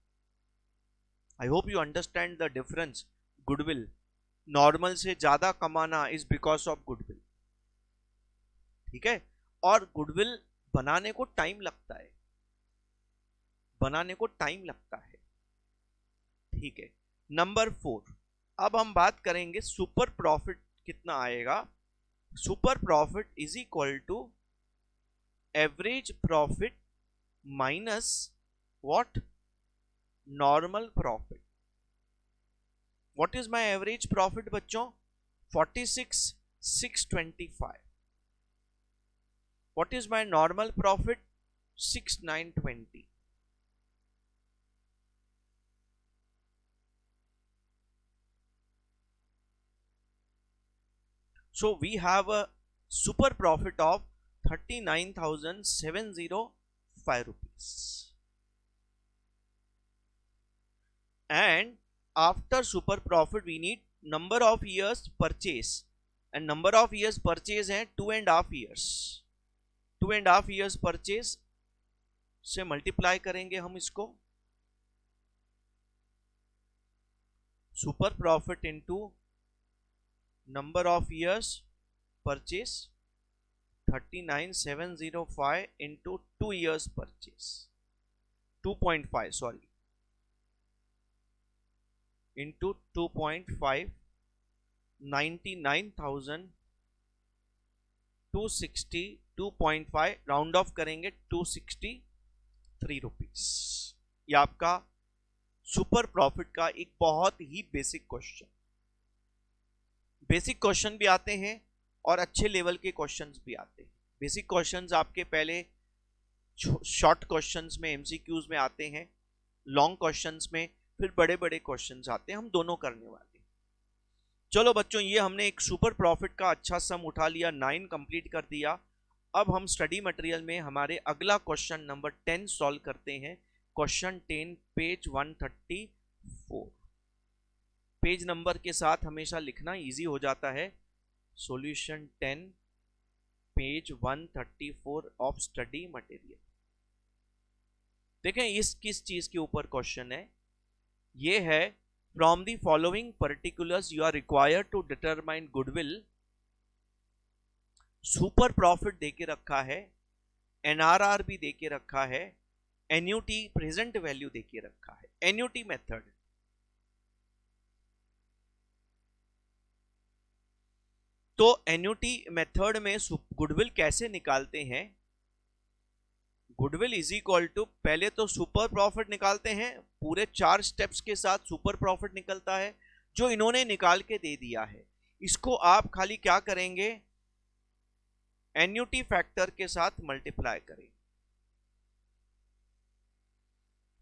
I hope you understand the difference. Goodwill, normal से ज्यादा कमाना इज बिकॉज ऑफ गुडविल. ठीक है, और गुडविल बनाने को टाइम लगता है. बनाने को टाइम लगता है. ठीक है. नंबर 4, अब हम बात करेंगे सुपर प्रॉफिट कितना आएगा. Super profit is equal to average profit minus what? Normal profit. What is my average profit बच्चों? 46,625. What is my normal profit? 6,920. So we have a super profit of 39,705 rupees. And after super profit we need number of years purchase, and number of years purchase है 2.5 years. 2.5 years purchase से multiply करेंगे हम इसको. super profit into number of years purchase, 39,705 into 2 years purchase, 2.5 sorry, into 2.5, 99,260, 2.5 round of करेंगे 263 rupees. ये आपका super profit का एक बहुत ही बेसिक क्वेश्चन. बेसिक क्वेश्चन भी आते हैं और अच्छे लेवल के क्वेश्चंस भी आते हैं. बेसिक क्वेश्चंस आपके पहले शॉर्ट क्वेश्चंस में, एमसीक्यूज में आते हैं, लॉन्ग क्वेश्चंस में, फिर बड़े बड़े क्वेश्चंस आते हैं. हम दोनों करने वाले हैं. चलो बच्चों, ये हमने एक सुपर प्रॉफिट का अच्छा सम उठा लिया, 9 कंप्लीट कर दिया. अब हम स्टडी मटेरियल में हमारे अगला क्वेश्चन नंबर 10 सॉल्व करते हैं. Question 10 page 134। पेज नंबर के साथ हमेशा लिखना इजी हो जाता है। Solution 10 page 134 of study material. देखें इस किस चीज के ऊपर क्वेश्चन है। ये है from the following particulars you are required to determine goodwill. Super profit देके रखा है, एनआरआर भी देके रखा है, एन्यूटी प्रेजेंट वैल्यू देके रखा है। एन्यूटी मेथड, तो एन्यूटी मेथड में गुडविल कैसे निकालते हैं। गुडविल इज इक्वल टू, पहले तो सुपर प्रॉफिट निकालते हैं, पूरे 4 स्टेप्स के साथ सुपर प्रॉफिट निकलता है जो इन्होंने निकाल के दे दिया है। इसको आप खाली क्या करेंगे, एन्यूटी फैक्टर के साथ मल्टीप्लाई करेंगे।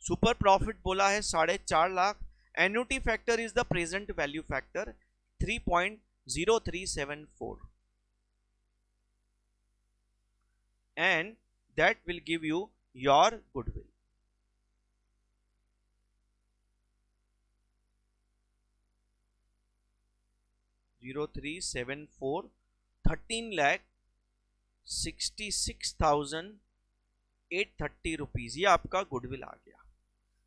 सुपर प्रॉफिट बोला है 4.5 lakh, annuity factor is the present value factor 3.0374 and that will give you your goodwill. (0374) 13,66,830 rupees, ये आपका गुडविल आ गया।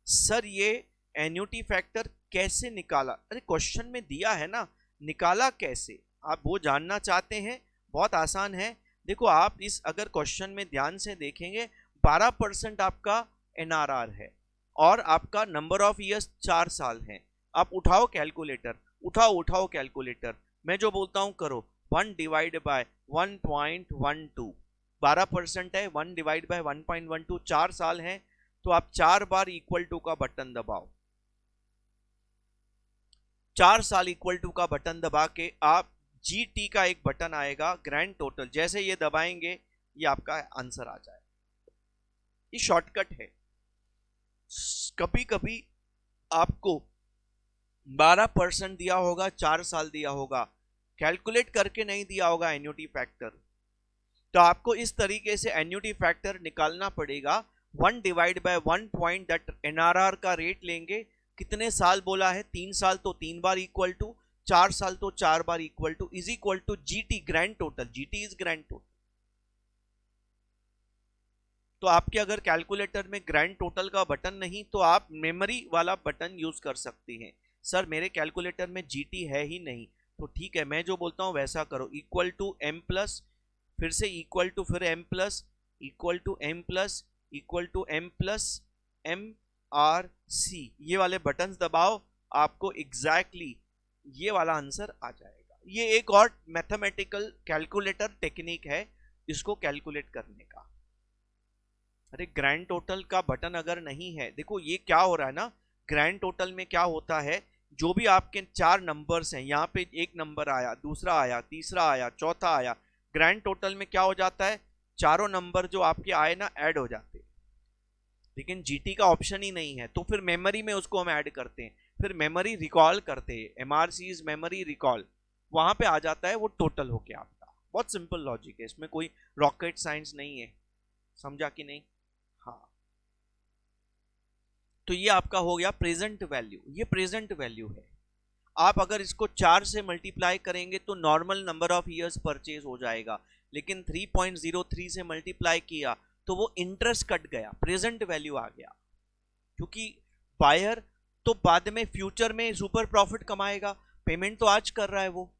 सर ये एन्यूटी फैक्टर कैसे निकाला? अरे क्वेश्चन में दिया है ना, निकाला कैसे, आप वो जानना चाहते हैं। बहुत आसान है। देखो आप इस अगर क्वेश्चन में ध्यान से देखेंगे 12% आपका एनआरआर है और आपका नंबर ऑफ ईयर्स 4 साल है। आप उठाओ कैलकुलेटर, उठाओ कैलकुलेटर, मैं जो बोलता हूं करो। 1 डिवाइड बाय 1.12, 12% है, 1 डिवाइड बाय 1.12, 4 साल है, तो आप 4 बार इक्वल टू का बटन दबाओ। 4 साल इक्वल टू का बटन दबा के आप जीटी का एक बटन आएगा ग्रैंड टोटल, जैसे ये दबाएंगे ये आपका आंसर आ जाएगा। ये शॉर्टकट है। कभी कभी आपको 12% दिया होगा, 4 साल दिया होगा, कैलकुलेट करके नहीं दिया होगा एन्यूटी फैक्टर, तो आपको इस तरीके से एन्यूटी फैक्टर निकालना पड़ेगा। 1 divide by 1 point that NRR का रेट लेंगे। कितने साल बोला है? 3 साल, तो 3 बार इक्वल टू, 4 साल तो 4 बार equal to, is equal to GT grand total. GT is grand total. तो आपके अगर कैलकुलेटर में ग्रैंड टोटल का बटन नहीं तो आप मेमोरी वाला बटन यूज कर सकती हैं। सर मेरे कैलकुलेटर में जीटी है ही नहीं, तो ठीक है मैं जो बोलता हूं वैसा करो। इक्वल टू एम प्लस, फिर से इक्वल टू, फिर M plus, equal to M plus, equal to M plus M R C, ये वाले बटन्स दबाओ, आपको एग्जैक्टली ये वाला आंसर आ जाएगा। ये एक और मैथमेटिकल कैलकुलेटर टेक्निक है इसको कैलकुलेट करने का। अरे ग्रैंड टोटल का बटन अगर नहीं है, देखो ये क्या हो रहा है ना, ग्रैंड टोटल में क्या होता है, जो भी आपके 4 नंबर्स हैं, यहाँ पे एक नंबर आया, दूसरा आया, तीसरा आया, चौथा आया, ग्रैंड टोटल में क्या हो जाता है, चारों नंबर जो आपके आए ना ऐड हो जाते हैं। लेकिन जीटी का ऑप्शन ही नहीं है, तो फिर मेमोरी में उसको हम ऐड करते हैं, फिर मेमोरी रिकॉल करते हैं, एमआरसी इज मेमोरी रिकॉल, वहां पे आ जाता है वो टोटल होके आपका। बहुत सिंपल लॉजिक है, इसमें कोई रॉकेट साइंस नहीं है, समझा कि नहीं? हाँ, तो ये आपका हो गया प्रेजेंट वैल्यू। ये प्रेजेंट वैल्यू है। आप अगर इसको 4 से मल्टीप्लाई करेंगे तो normal number of years purchase हो जाएगा, लेकिन 3.03 से मल्टीप्लाई किया तो वो इंटरेस्ट कट गया, प्रेजेंट वैल्यू आ गया। क्योंकि बायर तो बाद में फ्यूचर में सुपर प्रॉफिट कमाएगा, पेमेंट तो आज कर रहा है वो,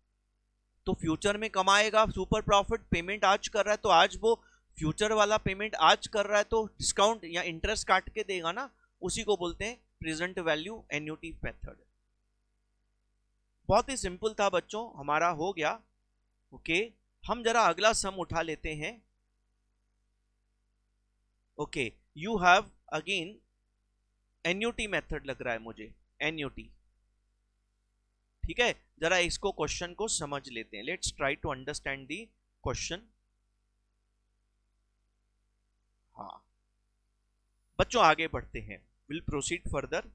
तो फ्यूचर में कमाएगा सुपर प्रॉफिट, पेमेंट आज कर रहा है, तो आज वो फ्यूचर वाला पेमेंट आज कर रहा है तो डिस्काउंट या इंटरेस्ट काट के देगा ना, उसी को बोलते हैं प्रेजेंट वैल्यू एन्यूटी मेथड। बहुत ही सिंपल था बच्चों, हमारा हो गया। ओके, हम जरा अगला सम उठा लेते हैं। Okay, you have again annuity method लग रहा है मुझे, एन्यूटी। ठीक है, जरा इसको क्वेश्चन को समझ लेते हैं। Let's try to understand the question. हाँ बच्चों आगे बढ़ते हैं, विल प्रोसीड फर्दर।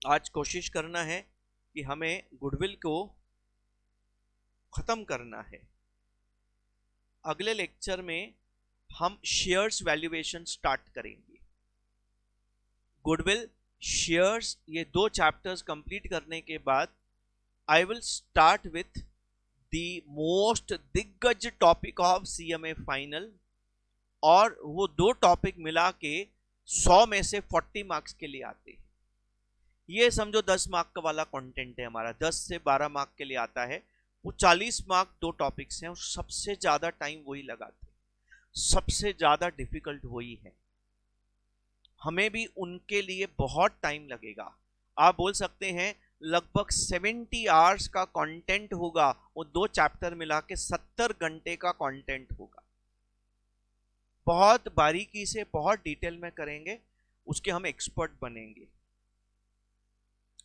आज कोशिश करना है कि हमें गुडविल को खत्म करना है। अगले लेक्चर में हम शेयर्स वैल्यूएशन स्टार्ट करेंगे। गुडविल, शेयर्स, ये दो चैप्टर्स कंप्लीट करने के बाद I will start with the most दिग्गज टॉपिक ऑफ सीएमए फाइनल, और वो दो टॉपिक मिला के 100 में से 40 मार्क्स के लिए आते हैं। ये समझो 10 मार्क का वाला कंटेंट है हमारा, 10 से 12 मार्क के लिए आता है। वो 40 मार्क दो टॉपिक्स हैं और सबसे ज्यादा टाइम वही लगाते हैं, सबसे ज्यादा डिफिकल्ट वही है। हमें भी उनके लिए बहुत टाइम लगेगा। आप बोल सकते हैं लगभग 70 आवर्स का कंटेंट होगा, वो दो चैप्टर मिला के 70 घंटे का कंटेंट होगा। बहुत बारीकी से, बहुत डिटेल में करेंगे, उसके हम एक्सपर्ट बनेंगे।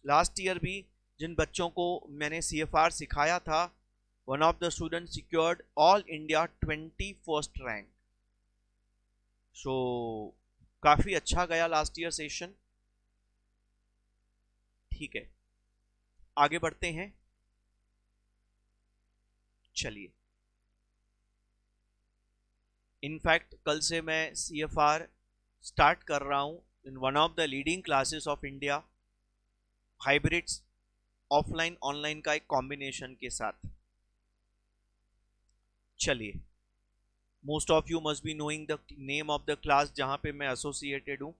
लास्ट ईयर भी जिन बच्चों को मैंने CFR सिखाया था, one of the student secured all India 21st rank. So काफी अच्छा गया लास्ट ईयर सेशन। ठीक है, आगे बढ़ते हैं। चलिए, इनफैक्ट कल से मैं CFR स्टार्ट कर रहा हूं in one of the leading classes of India, hybrids, offline online का एक कॉम्बिनेशन के साथ। चलिए, most of you must be knowing the name of the class जहां पे मैं एसोसिएटेड हूं।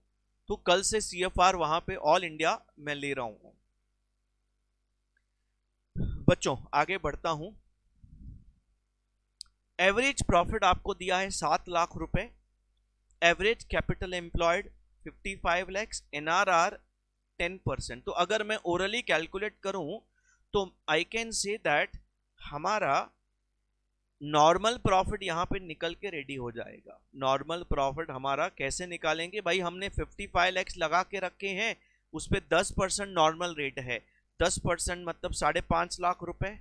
तो कल से CFR वहां पे ऑल इंडिया मैं ले रहा हूं। बच्चों आगे बढ़ता हूं। एवरेज प्रॉफिट आपको दिया है 7 लाख रुपए, average capital employed 55 lakhs, NRR 10%। तो अगर मैं ओरली कैलकुलेट करूं तो आई कैन से दैट हमारा नॉर्मल प्रॉफिट यहां पे निकल के रेडी हो जाएगा। नॉर्मल प्रॉफिट हमारा कैसे निकालेंगे भाई, हमने 55 लैक्स लगा के रखे हैं, उस पर 10% नॉर्मल रेट है, 10% मतलब 5.5 लाख रुपए।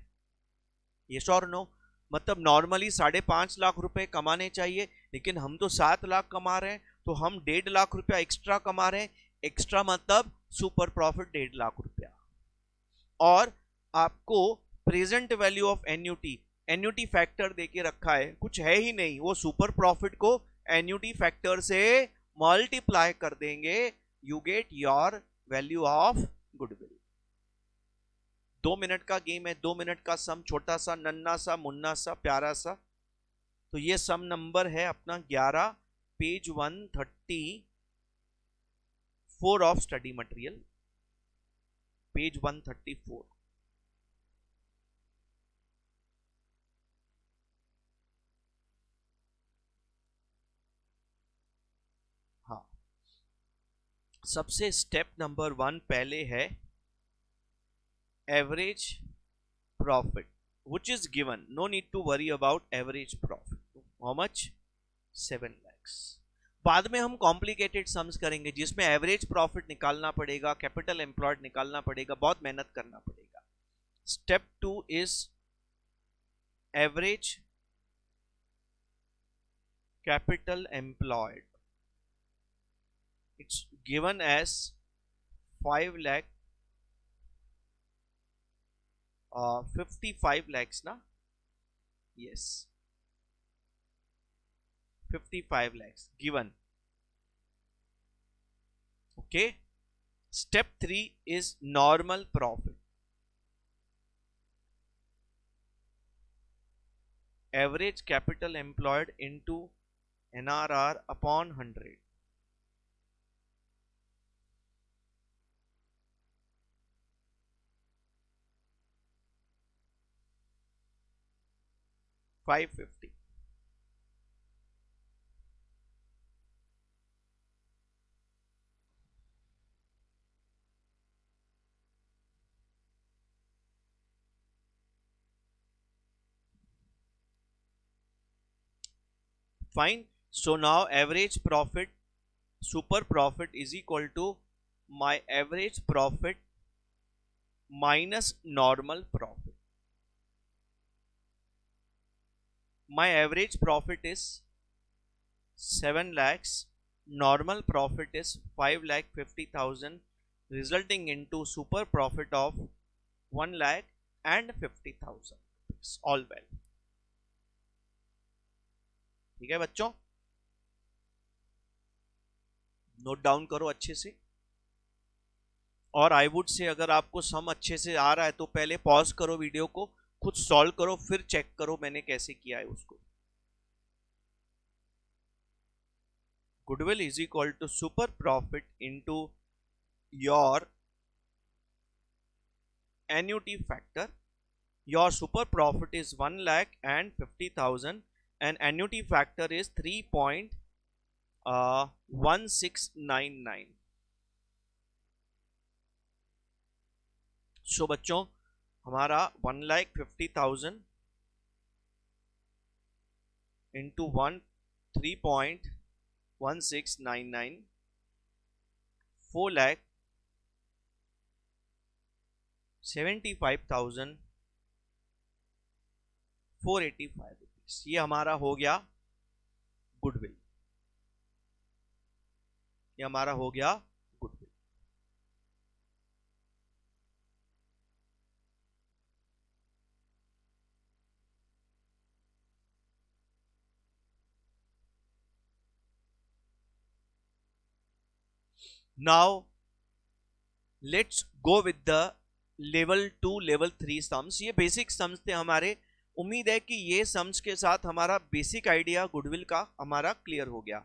यस और नो? मतलब नॉर्मली 5.5 लाख रुपए कमाने चाहिए, लेकिन हम तो 7 लाख कमा रहे हैं, तो हम 1.5 लाख रुपया एक्स्ट्रा कमा रहे हैं। एक्स्ट्रा मतलब सुपर प्रॉफिट 1.5 लाख रुपया। और आपको present value of annuity factor देके रखा है, कुछ है ही नहीं, वो सुपर प्रॉफिट को एन्यूटी फैक्टर से मल्टीप्लाई कर देंगे, you get your value of goodwill. 2 minute का गेम है, 2 मिनट का सम, छोटा सा नन्ना सा मुन्ना सा प्यारा सा। तो ये सम नंबर है अपना 11, page 134 of study material, page 134। हाँ, सबसे स्टेप नंबर 1 पहले है average profit which is given, no need to worry about average profit. How much? 7 lakhs. बाद में हम कॉम्प्लिकेटेड सम्स करेंगे जिसमें एवरेज प्रॉफिट निकालना पड़ेगा, कैपिटल एम्प्लॉयड निकालना पड़ेगा, बहुत मेहनत करना पड़ेगा। Step 2 is average capital employed, it's given as 5 lakh 55 lakhs ना, yes 55 lakhs given. Okay, step 3 is normal profit, average capital employed into NRR upon 100. 550. Fine. So now average profit, super profit is equal to my average profit minus normal profit. My average profit is 7 lakhs, normal profit is 5,50,000, resulting into super profit of 1,50,000. All well. ठीक है बच्चों, note down करो अच्छे से। और I would say अगर आपको सम अच्छे से आ रहा है तो पहले पॉज करो वीडियो को, खुद सॉल्व करो, फिर चेक करो मैंने कैसे किया है उसको। Goodwill is equal to super profit into your annuity factor. Your super profit is 1,50,000 and annuity factor is 3.1699। So बच्चों हमारा 1,50,000 इंटू 3.1699 4,75,485 रुपीज, ये हमारा हो गया गुडविल, ये हमारा हो गया goodwill. Now let's go with the level 2 level 3 sums. ये बेसिक सम्स थे हमारे। उम्मीद है कि ये सम्स के साथ हमारा बेसिक आइडिया गुडविल का हमारा क्लियर हो गया।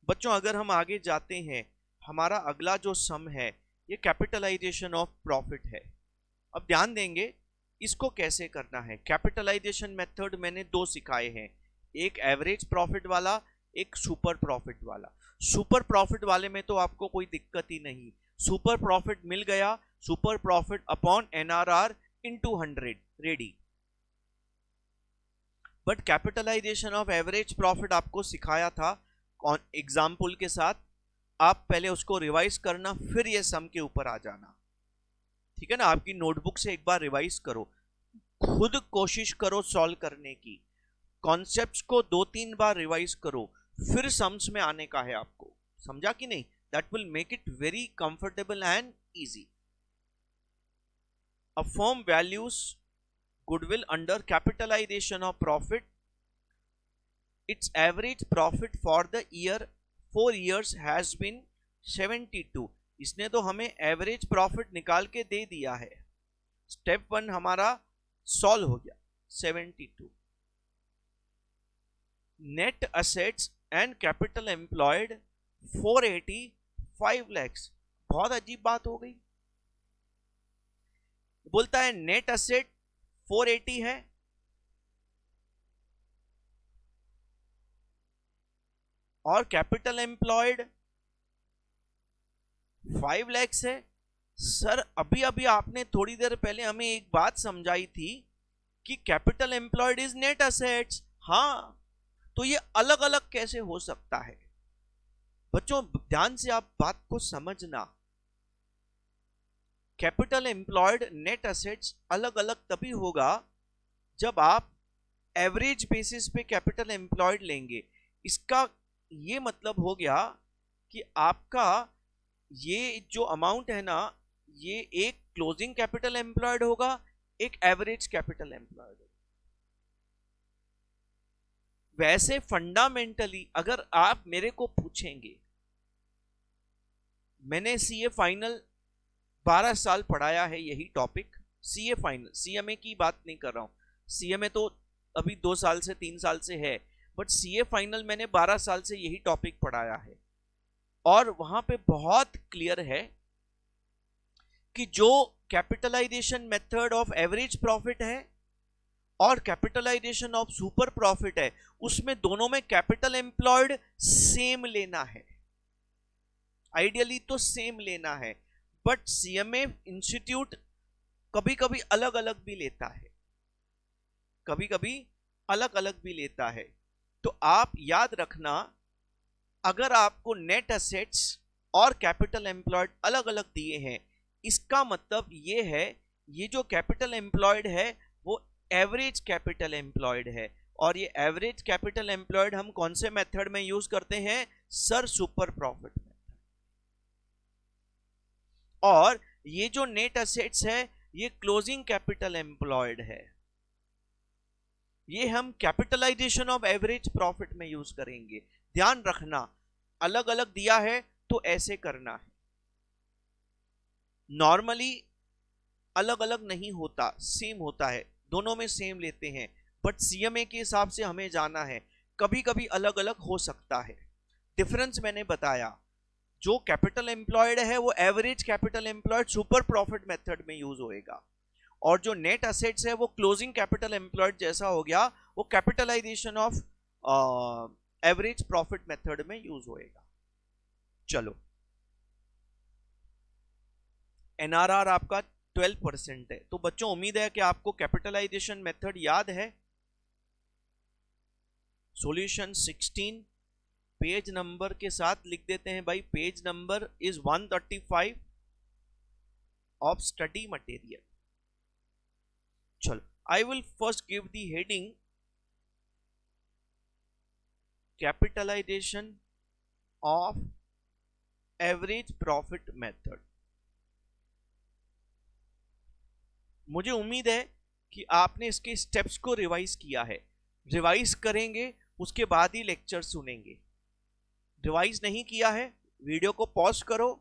बच्चों अगर हम आगे जाते हैं, हमारा अगला जो सम है ये कैपिटलाइजेशन ऑफ प्रॉफिट है। अब ध्यान देंगे इसको कैसे करना है। कैपिटलाइजेशन मेथड मैंने दो सिखाए हैं, एक एवरेज प्रॉफिट वाला, एक सुपर प्रॉफिट वाला। सुपर प्रॉफिट वाले में तो आपको कोई दिक्कत ही नहीं, सुपर प्रॉफिट मिल गया, super profit upon NRR into 100 ready. But capitalization of average profit आपको सिखाया था एग्जाम्पल के साथ, आप पहले उसको रिवाइज करना, फिर ये सम के ऊपर आ जाना, ठीक है ना। आपकी नोटबुक से एक बार रिवाइज करो, खुद कोशिश करो सॉल्व करने की, कॉन्सेप्ट्स को 2-3 बार रिवाइज करो, फिर सम्स में आने का है आपको, समझा कि नहीं। That will make it very comfortable and easy. A firm values goodwill under capitalization of profit. Its average profit for the year 4 years has been 72। इसने तो हमें एवरेज प्रॉफिट निकाल के दे दिया है। स्टेप 1 हमारा सॉल्व हो गया 72। Net assets and capital employed 485 lakhs। बहुत अजीब बात हो गई, बोलता है नेट असेट 480 है और कैपिटल एम्प्लॉयड 5 lakhs है। सर अभी अभी आपने थोड़ी देर पहले हमें एक बात समझाई थी कि capital employed is net assets. हाँ, तो ये अलग अलग कैसे हो सकता है? बच्चों ध्यान से आप बात को समझना, कैपिटल एम्प्लॉयड नेट असेट्स अलग अलग तभी होगा जब आप एवरेज बेसिस पे कैपिटल एम्प्लॉयड लेंगे। इसका ये मतलब हो गया कि आपका ये जो अमाउंट है ना, ये एक क्लोजिंग कैपिटल एम्प्लॉयड होगा, एक एवरेज कैपिटल एम्प्लॉयड होगा। वैसे फंडामेंटली अगर आप मेरे को पूछेंगे, मैंने सीए फाइनल 12 साल पढ़ाया है यही टॉपिक, सीए फाइनल, सीएमए की बात नहीं कर रहा हूं, सीएमए तो अभी 2 साल से 3 साल से है, बट सीए फाइनल मैंने 12 साल से यही टॉपिक पढ़ाया है। और वहां पे बहुत क्लियर है कि जो capitalization method of average profit है और कैपिटलाइजेशन ऑफ सुपर प्रॉफिट है, उसमें दोनों में कैपिटल एम्प्लॉयड सेम लेना है, आइडियली तो सेम लेना है। बट सीएमए इंस्टीट्यूट कभी कभी अलग अलग भी लेता है, कभी कभी अलग अलग भी लेता है। तो आप याद रखना, अगर आपको नेट असेट्स और कैपिटल एम्प्लॉयड अलग अलग दिए हैं, इसका मतलब ये है ये जो कैपिटल एम्प्लॉयड है वो एवरेज कैपिटल एम्प्लॉयड है। और ये एवरेज कैपिटल एम्प्लॉयड हम कौन से मेथड में यूज करते हैं? Sir super profit method. और ये जो नेट असेट्स है ये क्लोजिंग कैपिटल एम्प्लॉयड है, ये हम कैपिटलाइजेशन ऑफ एवरेज प्रॉफिट में यूज करेंगे। ध्यान रखना, अलग अलग दिया है तो ऐसे करना है। नॉर्मली अलग अलग नहीं होता, सेम होता है, दोनों में सेम लेते हैं, बट सीएमए के हिसाब से हमें जाना है, कभी कभी अलग अलग हो सकता है। डिफरेंस मैंने बताया, जो कैपिटल एम्प्लॉयड है वो average capital employed super profit method में यूज होएगा, और जो नेट असेट्स है वो क्लोजिंग कैपिटल एम्प्लॉयड जैसा हो गया, वो capitalization of average profit method में यूज होएगा। चलो, एनआरआर आपका 12% है, तो बच्चों उम्मीद है कि आपको कैपिटलाइजेशन मेथड याद है। सॉल्यूशन 16 पेज नंबर के साथ लिख देते हैं भाई, page number is 135 of study material. चलो, I will first give the heading capitalisation of average profit method. मुझे उम्मीद है कि आपने इसके स्टेप्स को रिवाइज किया है, रिवाइज करेंगे उसके बाद ही लेक्चर सुनेंगे। रिवाइज नहीं किया है, वीडियो को पॉज करो,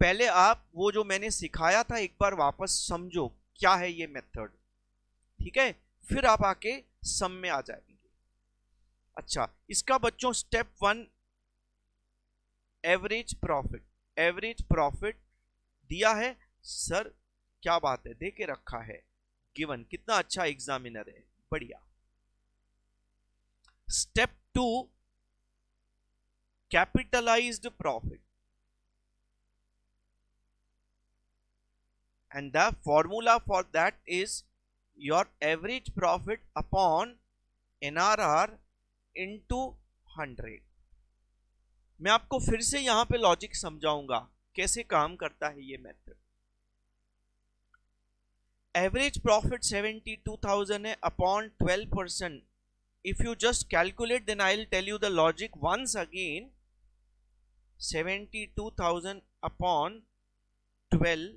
पहले आप वो जो मैंने सिखाया था एक बार वापस समझो क्या है ये मेथड, ठीक है, फिर आप आके सम में आ जाएंगे। अच्छा, इसका बच्चों step 1 average profit, average profit दिया है सर, क्या बात है, दे के रखा है गिवन, कितना अच्छा एग्जामिनर है, बढ़िया। Step 2 capitalised profit, and the formula for that is your average profit upon NRR into 100। मैं आपको फिर से यहां पे लॉजिक समझाऊंगा कैसे काम करता है ये मेथड। एवरेज प्रॉफिट 72,000 है upon 12%। If you just calculate then I will tell you the logic once again. 72,000 upon 12,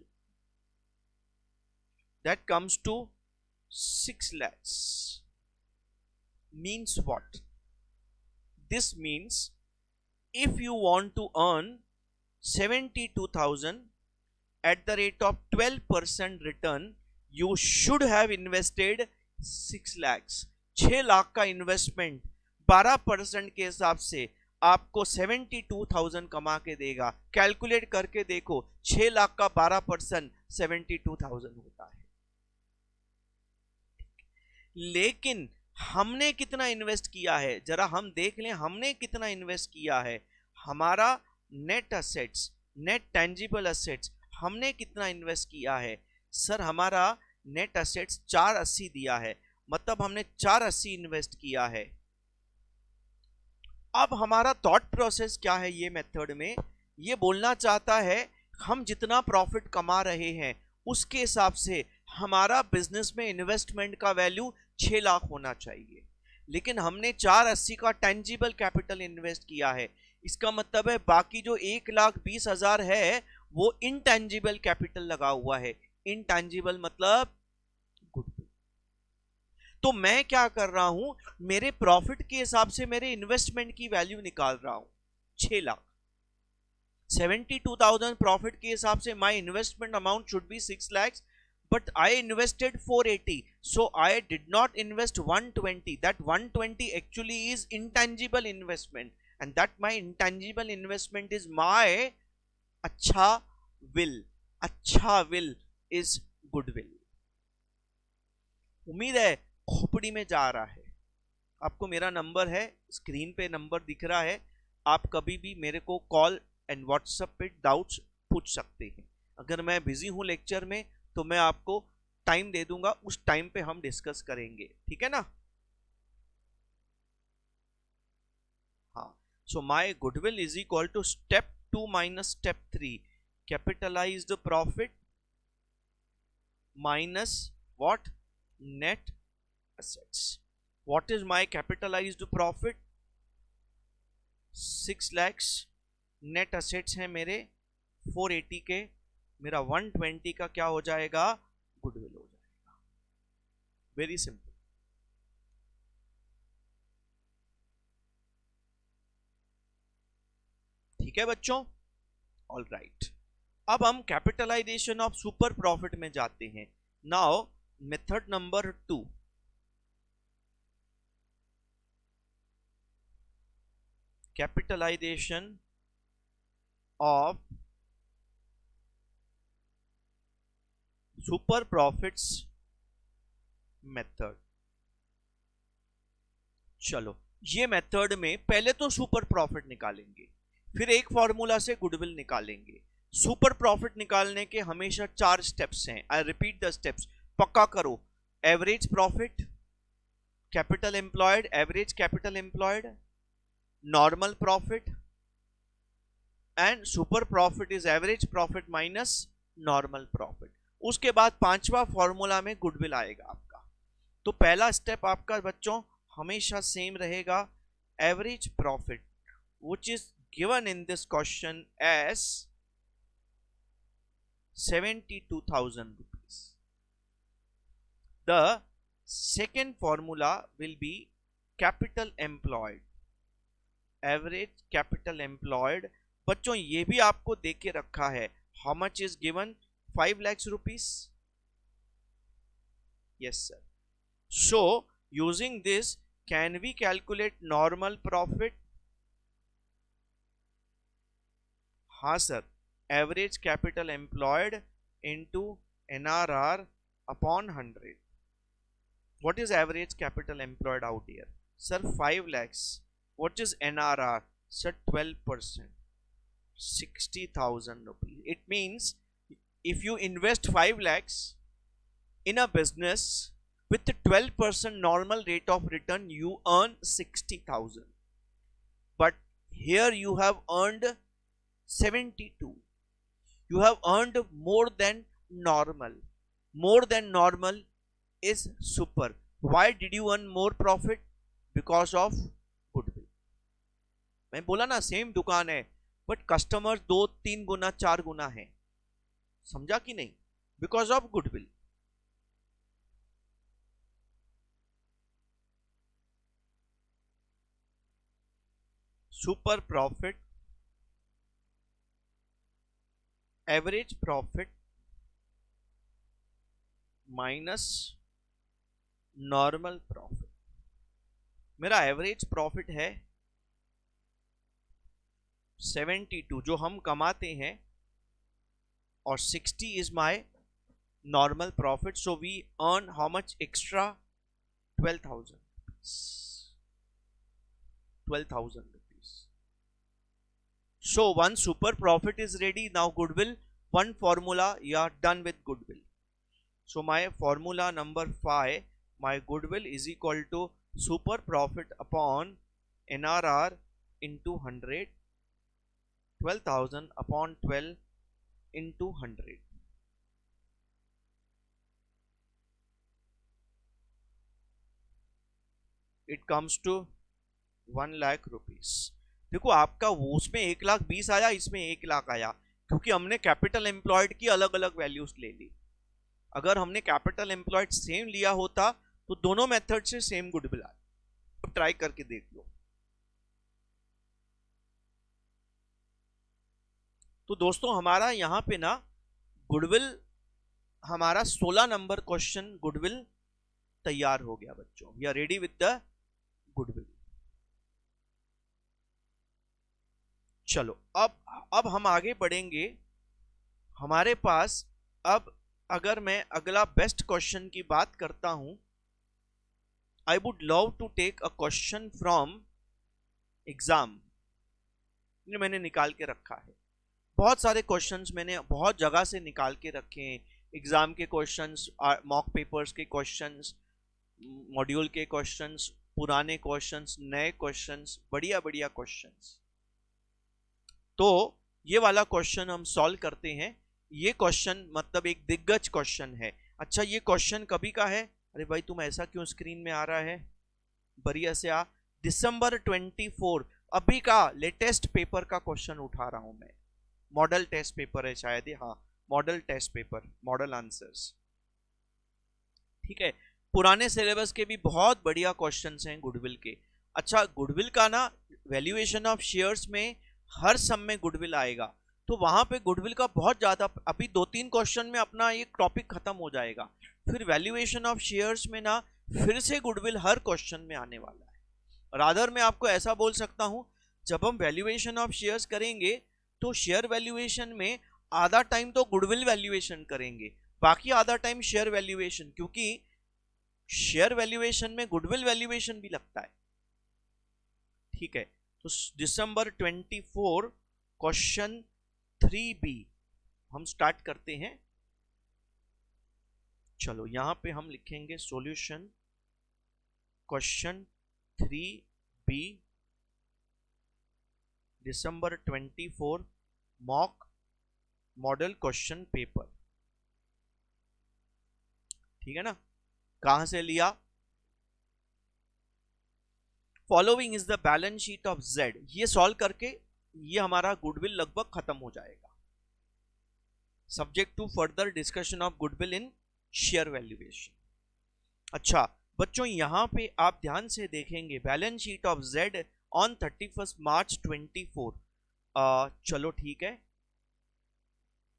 that comes to 6 lakhs. Means what? This means if you want to earn 72,000 at the rate of 12% return, you should have invested 6 lakhs। 6 lakh का investment 12% के हिसाब से आपको 72,000 कमा के देगा। Calculate करके देखो, 6 लाख का 12% 72,000 होता है। लेकिन हमने कितना इन्वेस्ट किया है जरा हम देख लें, हमने कितना इन्वेस्ट किया है। हमारा net assets, net tangible assets हमने कितना इन्वेस्ट किया है सर, हमारा नेट असेट्स 480 दिया है, मतलब हमने 480 इन्वेस्ट किया है। अब हमारा थॉट प्रोसेस क्या है ये मेथड में, ये बोलना चाहता है हम जितना प्रॉफिट कमा रहे हैं उसके हिसाब से हमारा बिजनेस में इन्वेस्टमेंट का वैल्यू 6 लाख होना चाहिए, लेकिन हमने 480 का टेंजिबल कैपिटल इन्वेस्ट किया है। इसका मतलब है बाकी जो 1,20,000 है वो इनटेंजिबल कैपिटल लगा हुआ है। इनटेंजिबल मतलब गुडविल। तो मैं क्या कर रहा हूं, मेरे प्रॉफिट के हिसाब से मेरे इन्वेस्टमेंट की वैल्यू निकाल रहा हूं 6 लाख। 72,000 प्रॉफिट के हिसाब से my investment amount should be 6 lakhs, but I invested 480, so I did not invest 120. That 120 actually is intangible investment, and that my intangible investment is my अच्छा will. अच्छा will is goodwill। उम्मीद है खोपड़ी में जा रहा है। आपको मेरा नंबर है, स्क्रीन पे नंबर दिख रहा है, आप कभी भी मेरे को कॉल एंड व्हाट्सएप पे डाउट्स पूछ सकते हैं। अगर मैं बिजी हूं लेक्चर में तो मैं आपको टाइम दे दूंगा, उस टाइम पे हम डिस्कस करेंगे, ठीक है ना। हाँ, so my goodwill is equal to step 2 minus step 3, capitalized profit minus what, net assets। what is my capitalized profit? 6 lakhs। Net assets हैं मेरे 480 के, मेरा 120 का क्या हो जाएगा, गुडविल हो जाएगा। Very simple. ठीक है बच्चों, ऑल राइट। अब हम कैपिटलाइजेशन ऑफ सुपर प्रॉफिट में जाते हैं. Now method number 2. Capitalization of super profits method. चलो, ये मेथड में पहले तो सुपर प्रॉफिट निकालेंगे, फिर एक फॉर्मूला से गुडविल निकालेंगे. सुपर प्रॉफिट निकालने के हमेशा 4 स्टेप्स हैं. आई रिपीट द स्टेप्स, पक्का करो. Average profit, capital employed, average capital employed, normal profit, and super profit is average profit minus normal profit. उसके बाद 5वां फॉर्मूला में गुडविल आएगा आपका. तो पहला स्टेप आपका बच्चों हमेशा सेम रहेगा. Average profit which is given in this question as 72,000 rupees. The second formula will be capital employed, average capital employed. बच्चों ये भी आपको दे के रखा है. How much is given? 5 lakhs rupees. Yes sir. So using this, can we calculate normal profit? हाँ sir. Average capital employed into NRR upon 100. What is average capital employed out here? Sir, 5 lakhs. What is NRR? Sir, 12%. 60,000 rupees. It means if you invest 5 lakhs in a business with 12% normal rate of return, you earn 60,000. But here you have earned 72. You have earned more than normal. More than normal is super. Why did you earn more profit? Because of goodwill. मैं बोला ना same दुकान है but customer 2-3 गुना 4 गुना है. समझा कि नहीं? Because of goodwill. Super profit, average profit minus normal profit. मेरा एवरेज प्रॉफिट है 72 जो हम कमाते हैं और 60 is my normal profit. So we earn how much extra? 12,000 rupees. 12,000 rupees. So one super profit is ready. Now goodwill, one formula, you are done with goodwill. So my formula number 5, my goodwill is equal to super profit upon NRR into 100, 12,000 upon 12 into 100. It comes to 1 lakh rupees. देखो आपका वो उसमें 1,20,000 आया, इसमें 1 लाख आया क्योंकि हमने capital employed की अलग अलग वैल्यूज ले ली. अगर हमने कैपिटल एम्प्लॉयड सेम लिया होता तो दोनों मेथड से सेम गुडविल आए. अब ट्राई करके देख लो. तो दोस्तों हमारा यहां पे ना गुडविल, हमारा 16 नंबर क्वेश्चन गुडविल तैयार हो गया बच्चों. We are ready with the goodwill. चलो अब हम आगे बढ़ेंगे. हमारे पास अब अगर मैं अगला बेस्ट क्वेश्चन की बात करता हूं, I would love to take a question from exam. मैंने निकाल के रखा है बहुत सारे क्वेश्चंस, मैंने बहुत जगह से निकाल के रखे हैं. एग्जाम के क्वेश्चंस, मॉक पेपर्स के क्वेश्चंस, मॉड्यूल के क्वेश्चंस, पुराने क्वेश्चंस, नए क्वेश्चंस, बढ़िया बढ़िया क्वेश्चंस. तो ये वाला क्वेश्चन हम सॉल्व करते हैं. ये क्वेश्चन मतलब एक दिग्गज क्वेश्चन है. अच्छा ये क्वेश्चन कभी का है? अरे भाई तुम ऐसा क्यों स्क्रीन में आ रहा है? बढ़िया से आ. दिसंबर 24 अभी का लेटेस्ट पेपर का क्वेश्चन उठा रहा हूं मैं. मॉडल टेस्ट पेपर है शायद. हाँ model test paper, model answers. ठीक है, पुराने सिलेबस के भी बहुत बढ़िया क्वेश्चंस हैं गुडविल के. अच्छा गुडविल का ना वैल्यूएशन ऑफ शेयर्स में हर सम में गुडविल आएगा. तो वहां पे गुडविल का बहुत ज्यादा, अभी 2-3 क्वेश्चन में अपना ये टॉपिक खत्म हो जाएगा। फिर वैल्यूएशन ऑफ शेयर्स में ना फिर से गुडविल हर क्वेश्चन में आने वाला है। रादर मैं आपको ऐसा बोल सकता हूं, जब हम वैल्यूएशन ऑफ शेयर्स करेंगे तो शेयर वैल्यूएशन में आधा टाइम तो गुडविल वैल्यूएशन करेंगे, बाकी आधा टाइम शेयर वैल्यूएशन, क्योंकि शेयर वैल्यूएशन में गुडविल वैल्यूएशन भी लगता है। ठीक है, तो दिसंबर 24 क्वेश्चन 3B हम स्टार्ट करते हैं। चलो यहां पे हम लिखेंगे solution question 3B December 24 mock model question paper. ठीक है ना, कहां से लिया? Following is the balance sheet of Z। ये सॉल्व करके ये हमारा गुडविल लगभग खत्म हो जाएगा, subject to further discussion of goodwill in share valuation. अच्छा बच्चों, यहां पे आप ध्यान से देखेंगे balance sheet of Z on 31 March 24। चलो ठीक है,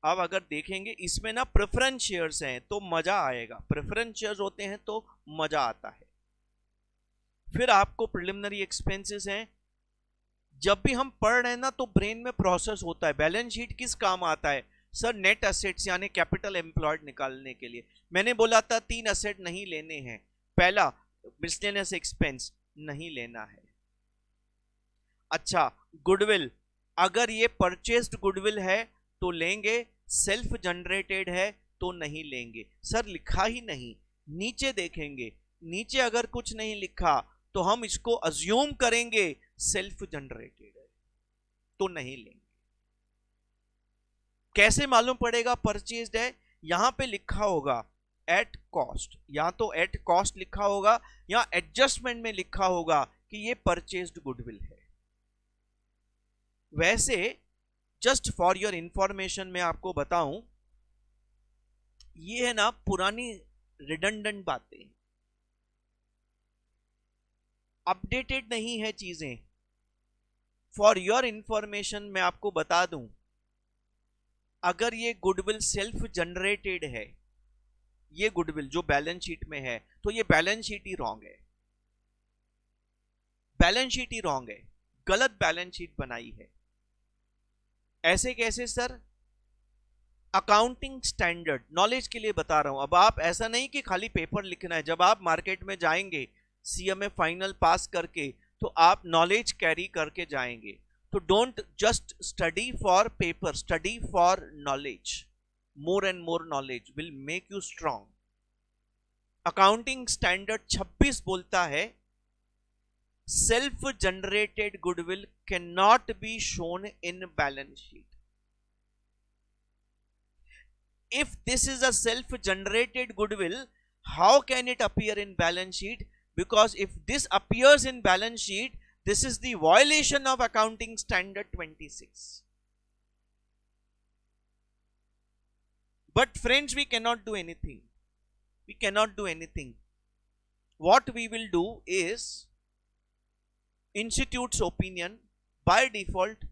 अब अगर देखेंगे इसमें ना प्रेफरेंस शेयर्स हैं तो मजा आएगा, प्रेफरेंस शेयर्स होते हैं तो मजा आता है। फिर आपको प्रिलिमिनरी एक्सपेंसेस हैं। जब भी हम पढ़ रहे हैं ना तो ब्रेन में प्रोसेस होता है, बैलेंस शीट किस काम आता है सर? नेट असेट्स यानी कैपिटल एम्प्लॉयड निकालने के लिए। मैंने बोला था 3 असेट नहीं लेने हैं। पहला मिसलेनियस एक्सपेंस नहीं लेना है। अच्छा गुडविल, अगर ये परचेस्ड गुडविल है तो लेंगे, सेल्फ जनरेटेड है तो नहीं लेंगे। सर लिखा ही नहीं, नीचे देखेंगे, नीचे अगर कुछ नहीं लिखा तो हम इसको अज्यूम करेंगे सेल्फ जनरेटेड है तो नहीं लेंगे। कैसे मालूम पड़ेगा परचेज्ड है? यहां पे लिखा होगा एट कॉस्ट, या तो एट कॉस्ट लिखा होगा या एडजस्टमेंट में लिखा होगा कि ये परचेज्ड गुडविल है। वैसे जस्ट फॉर योर इंफॉर्मेशन मैं आपको बताऊं, ये है ना पुरानी रिडंडेंट बातें, अपडेटेड नहीं है चीजें। फॉर योर इंफॉर्मेशन मैं आपको बता दूं, अगर ये गुडविल सेल्फ जनरेटेड है, ये गुडविल जो बैलेंस शीट में है, तो ये बैलेंस शीट ही रॉन्ग है, बैलेंस शीट ही रॉन्ग है, गलत बैलेंस शीट बनाई है। ऐसे कैसे सर? अकाउंटिंग स्टैंडर्ड, नॉलेज के लिए बता रहा हूं। अब आप ऐसा नहीं कि खाली पेपर लिखना है, जब आप मार्केट में जाएंगे CMA फाइनल पास करके तो आप नॉलेज कैरी करके जाएंगे। तो don't just study for paper, study for knowledge. More and more knowledge will make you strong. Accounting standard 26 बोलता है self generated goodwill can not be shown in balance sheet. If this is a self generated goodwill, how can it appear in balance sheet? Because if this appears in balance sheet, this is the violation of accounting standard 26. But friends, we cannot do anything. We cannot do anything. What we will do is, institute's opinion, by default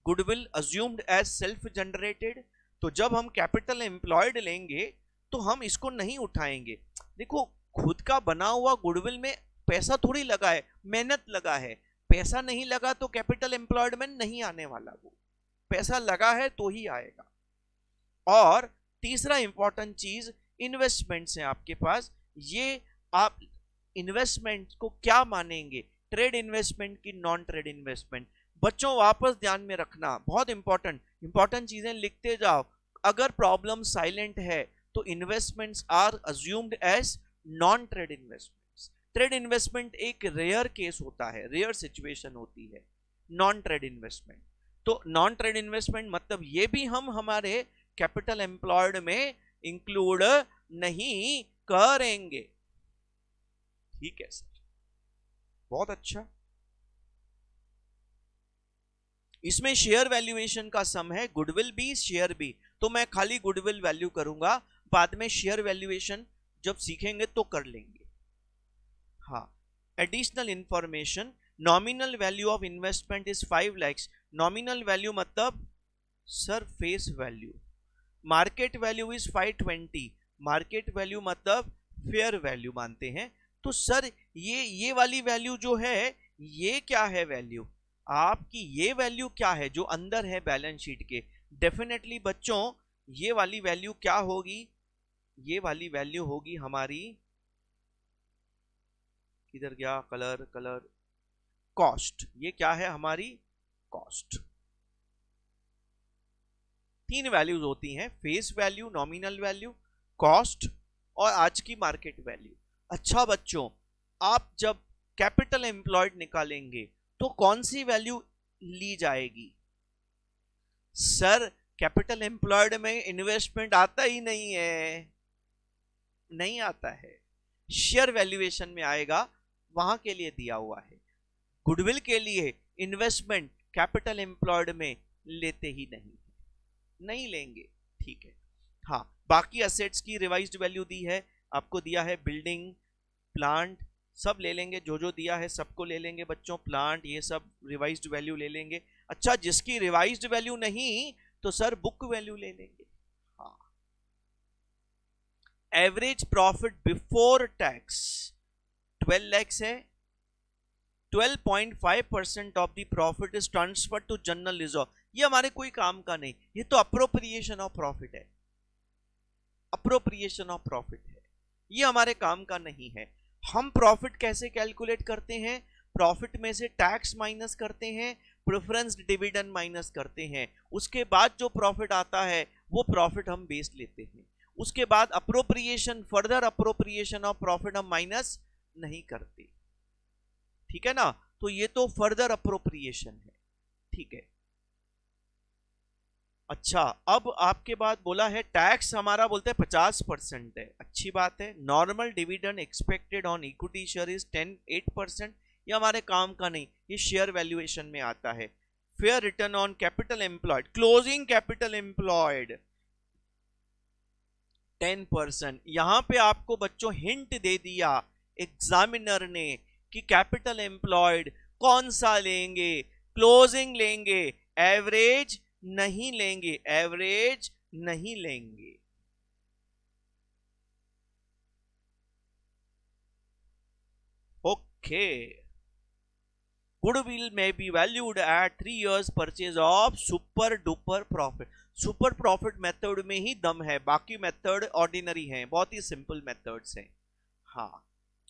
goodwill assumed as self generated। तो जब हम capital employed लेंगे तो हम इसको नहीं उठाएंगे। देखो खुद का बना हुआ गुडविल में पैसा थोड़ी लगा है, मेहनत लगा है। पैसा नहीं लगा तो कैपिटल एम्प्लॉयड में नहीं आने वाला, वो पैसा लगा है तो ही आएगा। और तीसरा इंपॉर्टेंट चीज इन्वेस्टमेंट्स है आपके पास। ये आप इन्वेस्टमेंट को क्या मानेंगे, ट्रेड इन्वेस्टमेंट की नॉन ट्रेड इन्वेस्टमेंट? बच्चों वापस ध्यान में रखना, बहुत इंपॉर्टेंट चीजें लिखते जाओ। अगर प्रॉब्लम साइलेंट है तो investments are assumed as non trade investments. Trade investment एक रेयर केस होता है, रेयर सिचुएशन होती है नॉन ट्रेड इन्वेस्टमेंट। तो नॉन ट्रेड इन्वेस्टमेंट मतलब ये भी हम हमारे कैपिटल एम्प्लॉयड में इंक्लूड नहीं करेंगे। ठीक है सर, बहुत अच्छा। इसमें शेयर वैल्यूएशन का सम है, गुडविल भी शेयर भी, तो मैं खाली गुडविल वैल्यू करूंगा, बाद में शेयर वैल्यूएशन जब सीखेंगे तो कर लेंगे। हाँ, additional information, nominal value of investment is 5 lakh. Nominal value मतलब sir face value, market value is 520, market value मतलब फेयर वैल्यू मानते हैं। तो सर ये वाली वैल्यू जो है ये क्या है वैल्यू, आपकी ये वैल्यू क्या है जो अंदर है बैलेंस शीट के? डेफिनेटली बच्चों ये वाली वैल्यू क्या होगी, ये वाली वैल्यू होगी हमारी, किधर गया कलर, कलर, कॉस्ट। ये क्या है हमारी कॉस्ट। तीन वैल्यूज होती हैं, face value, nominal value, cost और आज की मार्केट वैल्यू। अच्छा बच्चों, आप जब कैपिटल एम्प्लॉयड निकालेंगे तो कौन सी वैल्यू ली जाएगी? सर कैपिटल एम्प्लॉयड में इन्वेस्टमेंट आता ही नहीं है, नहीं आता है, शेयर वैल्यूएशन में आएगा, वहां के लिए दिया हुआ है। गुडविल के लिए इन्वेस्टमेंट कैपिटल एम्प्लॉयड में लेते ही नहीं, नहीं लेंगे, ठीक है। हाँ, बाकी असेट्स की रिवाइज्ड वैल्यू दी है, आपको दिया है बिल्डिंग, प्लांट, सब ले लेंगे, जो जो दिया है सबको ले लेंगे बच्चों, प्लांट ये सब रिवाइज्ड वैल्यू ले लेंगे। अच्छा जिसकी रिवाइज्ड वैल्यू नहीं तो सर बुक वैल्यू ले लेंगे। हाँ, average profit before tax 12 lakhs है, 12.5% of the profit is transfer to general reserve. ये हमारे कोई काम का नहीं, ये तो अप्रोप्रिएशन ऑफ प्रॉफिट है, अप्रोप्रिएशन ऑफ प्रॉफिट है, ये हमारे काम का नहीं है। हम प्रॉफिट कैसे कैलकुलेट करते हैं? प्रॉफिट में से टैक्स माइनस करते हैं, प्रेफरेंस डिविडेंड माइनस करते हैं, उसके बाद जो प्रॉफिट आता है वो प्रॉफिट हम बेस लेते हैं। उसके बाद appropriation, further appropriation of profit हम माइनस नहीं करते, ठीक है ना। तो ये तो फर्दर अप्रोप्रिएशन है, ठीक है। अच्छा अब आपके बाद बोला है टैक्स हमारा बोलते हैं 50% है, अच्छी बात है। Normal dividend expected on equity share is 8%, ये हमारे काम का नहीं, ये शेयर वैल्यूएशन में आता है। Fair return on capital employed, closing capital employed 10%। यहां पे आपको बच्चों हिंट दे दिया एग्जामिनर ने कि कैपिटल एम्प्लॉयड कौन सा लेंगे, क्लोजिंग लेंगे, एवरेज नहीं लेंगे, एवरेज नहीं लेंगे। ओके, गुडविल में be valued at 3 years purchase of super duper profit. Super profit method में ही दम है, बाकी मेथड ऑर्डिनरी हैं, बहुत ही सिंपल मेथड्स हैं। हाँ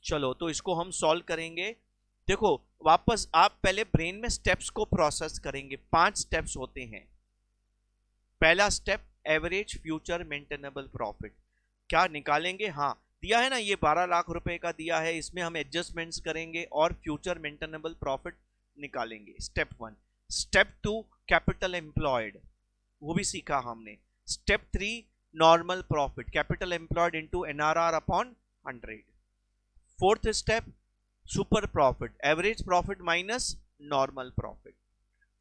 चलो तो इसको हम सॉल्व करेंगे। देखो वापस आप पहले ब्रेन में स्टेप्स को प्रोसेस करेंगे, 5 स्टेप्स होते हैं। पहला step average future maintainable profit, क्या निकालेंगे? हाँ दिया है ना, ये 12 लाख रुपए का दिया है, इसमें हम एडजस्टमेंट्स करेंगे और फ्यूचर मेंटेनेबल प्रॉफिट निकालेंगे, स्टेप 1। स्टेप 2 कैपिटल एम्प्लॉयड, वो भी सीखा हमने। Step 3 normal profit, capital employed into NRR upon 100। Fourth step super profit, average profit minus normal profit.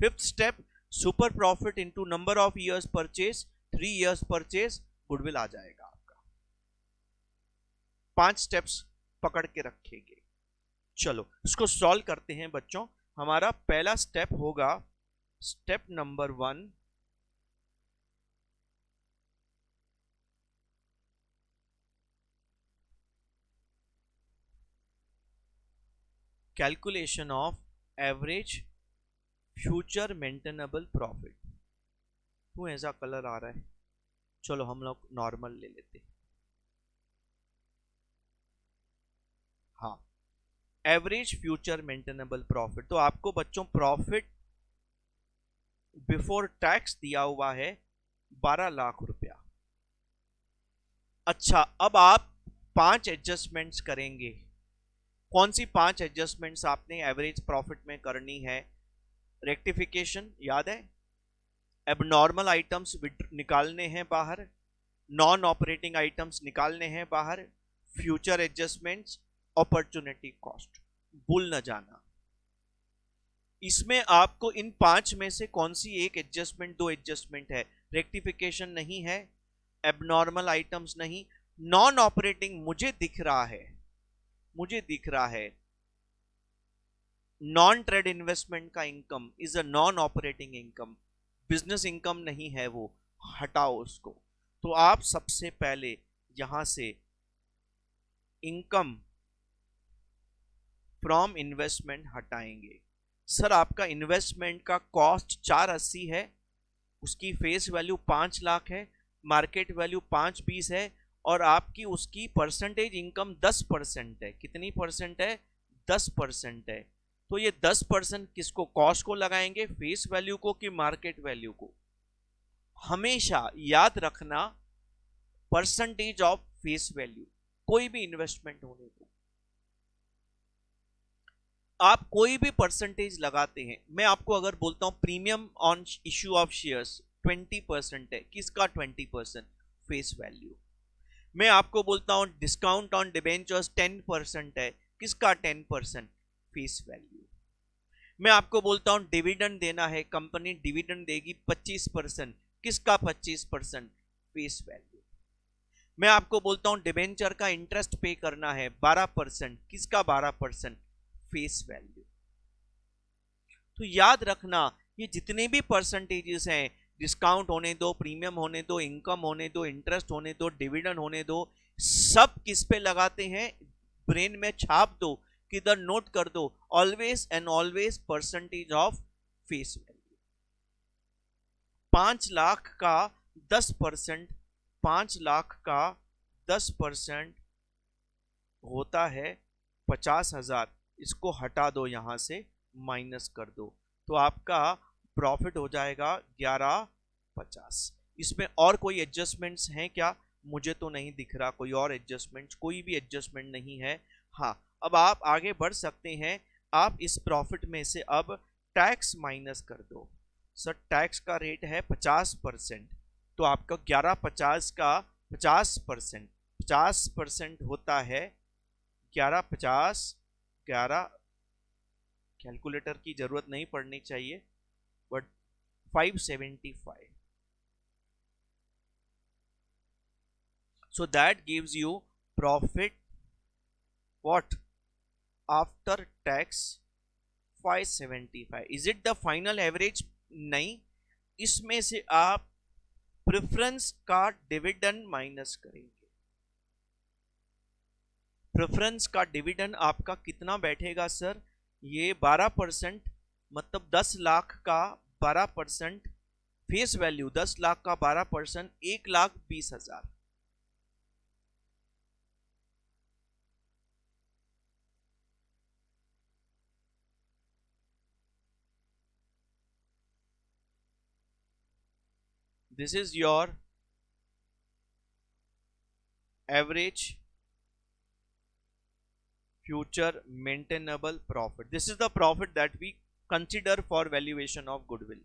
Fifth step super profit into number of years purchase, 3 years purchase, goodwill आ जाएगा आपका। 5 steps पकड़ के रखेंगे। चलो इसको सॉल्व करते हैं बच्चों। हमारा पहला स्टेप होगा step number 1, calculation of average future maintainable profit. क्यों ऐसा कलर आ रहा है? चलो हम लोग नॉर्मल ले लेते हैं। हाँ, एवरेज फ्यूचर मेंटेनेबल प्रॉफिट, तो आपको बच्चों प्रॉफिट बिफोर टैक्स दिया हुआ है 12 लाख रुपया। अच्छा अब आप 5 एडजस्टमेंट्स करेंगे। कौन सी 5 एडजस्टमेंट्स आपने एवरेज प्रॉफिट में करनी है? रेक्टिफिकेशन याद है, एबनॉर्मल आइटम्स निकालने हैं बाहर, नॉन ऑपरेटिंग आइटम्स निकालने हैं बाहर, फ्यूचर एडजस्टमेंट्स, अपॉर्चुनिटी कॉस्ट, भूल न जाना। इसमें आपको इन 5 में से कौन सी एक एडजस्टमेंट, 2 एडजस्टमेंट है? रेक्टिफिकेशन नहीं है, एबनॉर्मल आइटम्स नहीं, नॉन ऑपरेटिंग मुझे दिख रहा है, मुझे दिख रहा है नॉन ट्रेड इन्वेस्टमेंट का income is a non operating income, business income नहीं है वो, हटाओ उसको। तो आप सबसे पहले यहां से इनकम फ्रॉम इन्वेस्टमेंट हटाएंगे। सर आपका इन्वेस्टमेंट का कॉस्ट 480 है, उसकी फेस वैल्यू 5 लाख है, मार्केट वैल्यू 520 है, और आपकी उसकी परसेंटेज इनकम 10% है। कितनी परसेंट है? 10% है। तो ये 10% किसको, कॉस्ट को लगाएंगे, फेस वैल्यू को कि मार्केट वैल्यू को? हमेशा याद रखना परसेंटेज ऑफ फेस वैल्यू, कोई भी इन्वेस्टमेंट होने को आप कोई भी परसेंटेज लगाते हैं। मैं आपको अगर बोलता हूं premium on issue of shares 20% है, किसका 20%? Face value. मैं आपको बोलता हूं डिस्काउंट ऑन डिबेंचर्स 10% है, किसका 10%? Face value. मैं आपको बोलता हूं डिविडेंड देना है, कंपनी डिविडेंड देगी 25%, किसका 25%? Face value. मैं आपको बोलता हूं डिबेंचर का इंटरेस्ट पे करना है 12%, किसका 12%? Face value. तो याद रखना ये जितने भी परसेंटेजेस हैं, डिस्काउंट होने दो, प्रीमियम होने दो, इनकम होने दो, इंटरेस्ट होने दो, डिविडेंड होने दो, सब किस पे लगाते हैं? ब्रेन में छाप दो, किधर नोट कर दो, always and always percentage of face value. 5 lakh का 10%, 5 लाख का 10% होता है 50,000। इसको हटा दो, यहां से माइनस कर दो, तो आपका प्रॉफिट हो जाएगा 1150। इसमें और कोई एडजस्टमेंट्स हैं क्या? मुझे तो नहीं दिख रहा कोई और एडजस्टमेंट, कोई भी एडजस्टमेंट नहीं है। हाँ, अब आप आगे बढ़ सकते हैं। आप इस प्रॉफिट में से अब टैक्स माइनस कर दो। सर टैक्स का रेट है 50%, तो आपका 1150 का 50%, 50% होता है 1150, 11, कैलकुलेटर की जरूरत नहीं पड़नी चाहिए, but 575। So that gives you profit what after tax 575। Is it the final average? नहीं, इसमें से आप प्रेफरेंस का डिविडेंड माइनस करेंगे। प्रेफरेंस का डिविडेंड आपका कितना बैठेगा सर? ये 12%, मतलब 10 लाख का 12%, फेस वैल्यू 10 लाख का 12%, 1,20,000। This is your average future maintainable profit. This is the profit that we consider for valuation of goodwill.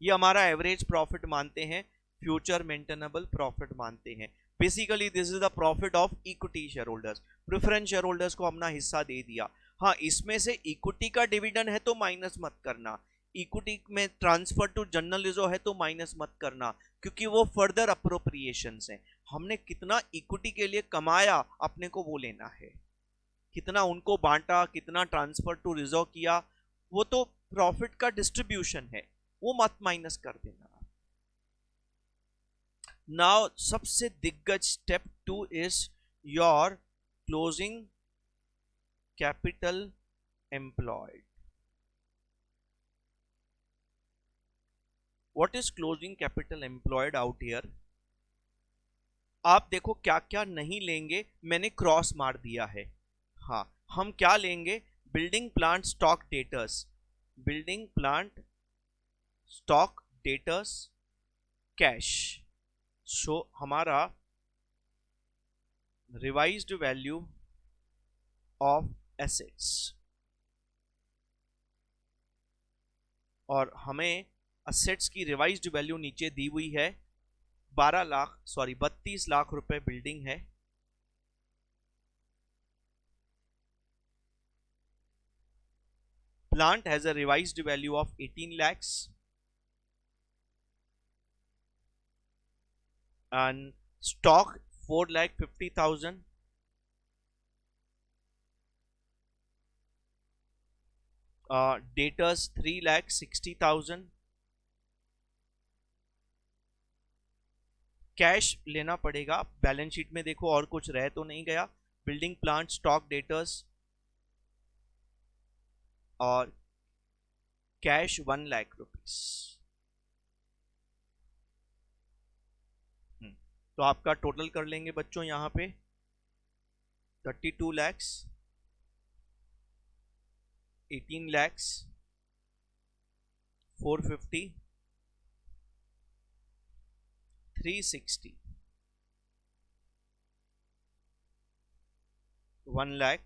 ये हमारा एवरेज प्रॉफिट मानते हैं, फ्यूचर मेंटेनेबल प्रॉफिट मानते हैं। Basically this is the profit of equity share holders. Preference share holders को अपना हिस्सा दे दिया। हाँ, इसमें से इक्विटी का डिविडेंड है तो माइनस मत करना, इक्विटी में ट्रांसफर टू जनरल रिजर्व है तो माइनस मत करना, क्योंकि वो फर्दर अप्रोप्रिएशन है। हमने कितना इक्विटी के लिए कमाया अपने को वो लेना है, कितना उनको बांटा, कितना ट्रांसफर टू रिजर्व किया, वो तो प्रॉफिट का डिस्ट्रीब्यूशन है, वो मत माइनस कर देना। नाउ सबसे दिग्गज step 2 is your closing capital employed. What is closing capital employed out here? आप देखो क्या क्या नहीं लेंगे, मैंने क्रॉस मार दिया है। हाँ, हम क्या लेंगे? Building plant stock debtors, building plant stock debtors, cash. So हमारा रिवाइज्ड वैल्यू ऑफ एसेट्स, और हमें एसेट्स की रिवाइज्ड वैल्यू नीचे दी हुई है 32 लाख रुपए बिल्डिंग है। Plant has a revised value of 18 lakhs and stock 4,50,000, debtors 3,60,000, cash लेना पड़ेगा। बैलेंस शीट में देखो और कुछ रह तो नहीं गया। बिल्डिंग प्लांट, स्टॉक, डेटर्स और कैश 1 लाख रुपीस। तो आपका टोटल कर लेंगे बच्चों यहाँ पे 32 lakhs, 18 lakhs, 450, 360, 1 lakh,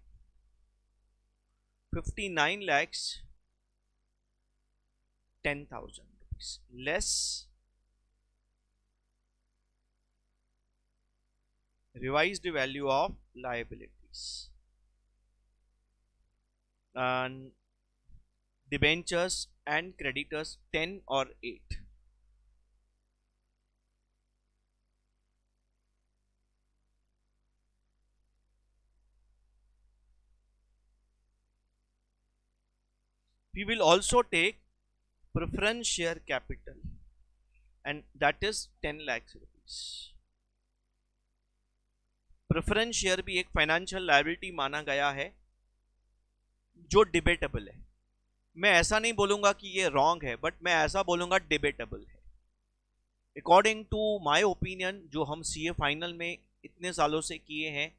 59 lakhs, 10,000 rupees less revised value of liabilities and debentures and creditors 10 or 8. We will also take preference share capital and that is 10 lakhs rupees. Preference share भी एक financial liability माना गया है जो debatable है। मैं ऐसा नहीं बोलूंगा कि ये रॉन्ग है, बट मैं ऐसा बोलूंगा डिबेटेबल है। अकॉर्डिंग टू माय ओपिनियन, जो हम सीए फाइनल में इतने सालों से किए हैं,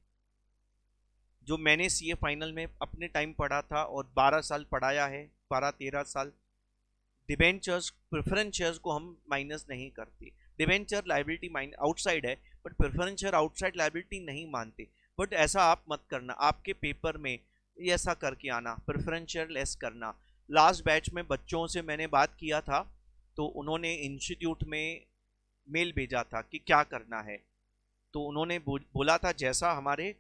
जो मैंने सीए फाइनल में अपने टाइम पढ़ा था और 12 साल पढ़ाया है, 12-13 साल, डिबेंचर्स प्रेफरेंस शेयर्स को हम माइनस नहीं करते। डिबेंचर लायबिलिटी आउटसाइड है, but preference share outside liability नहीं मानते। बट ऐसा आप मत करना, आपके पेपर में ऐसा करके आना, प्रेफरेंस शेयर लेस करना। लास्ट बैच में बच्चों से मैंने बात किया था, तो उन्होंने इंस्टीट्यूट में मेल भेजा था कि क्या करना है, तो उन्होंने बोला था जैसा हमारे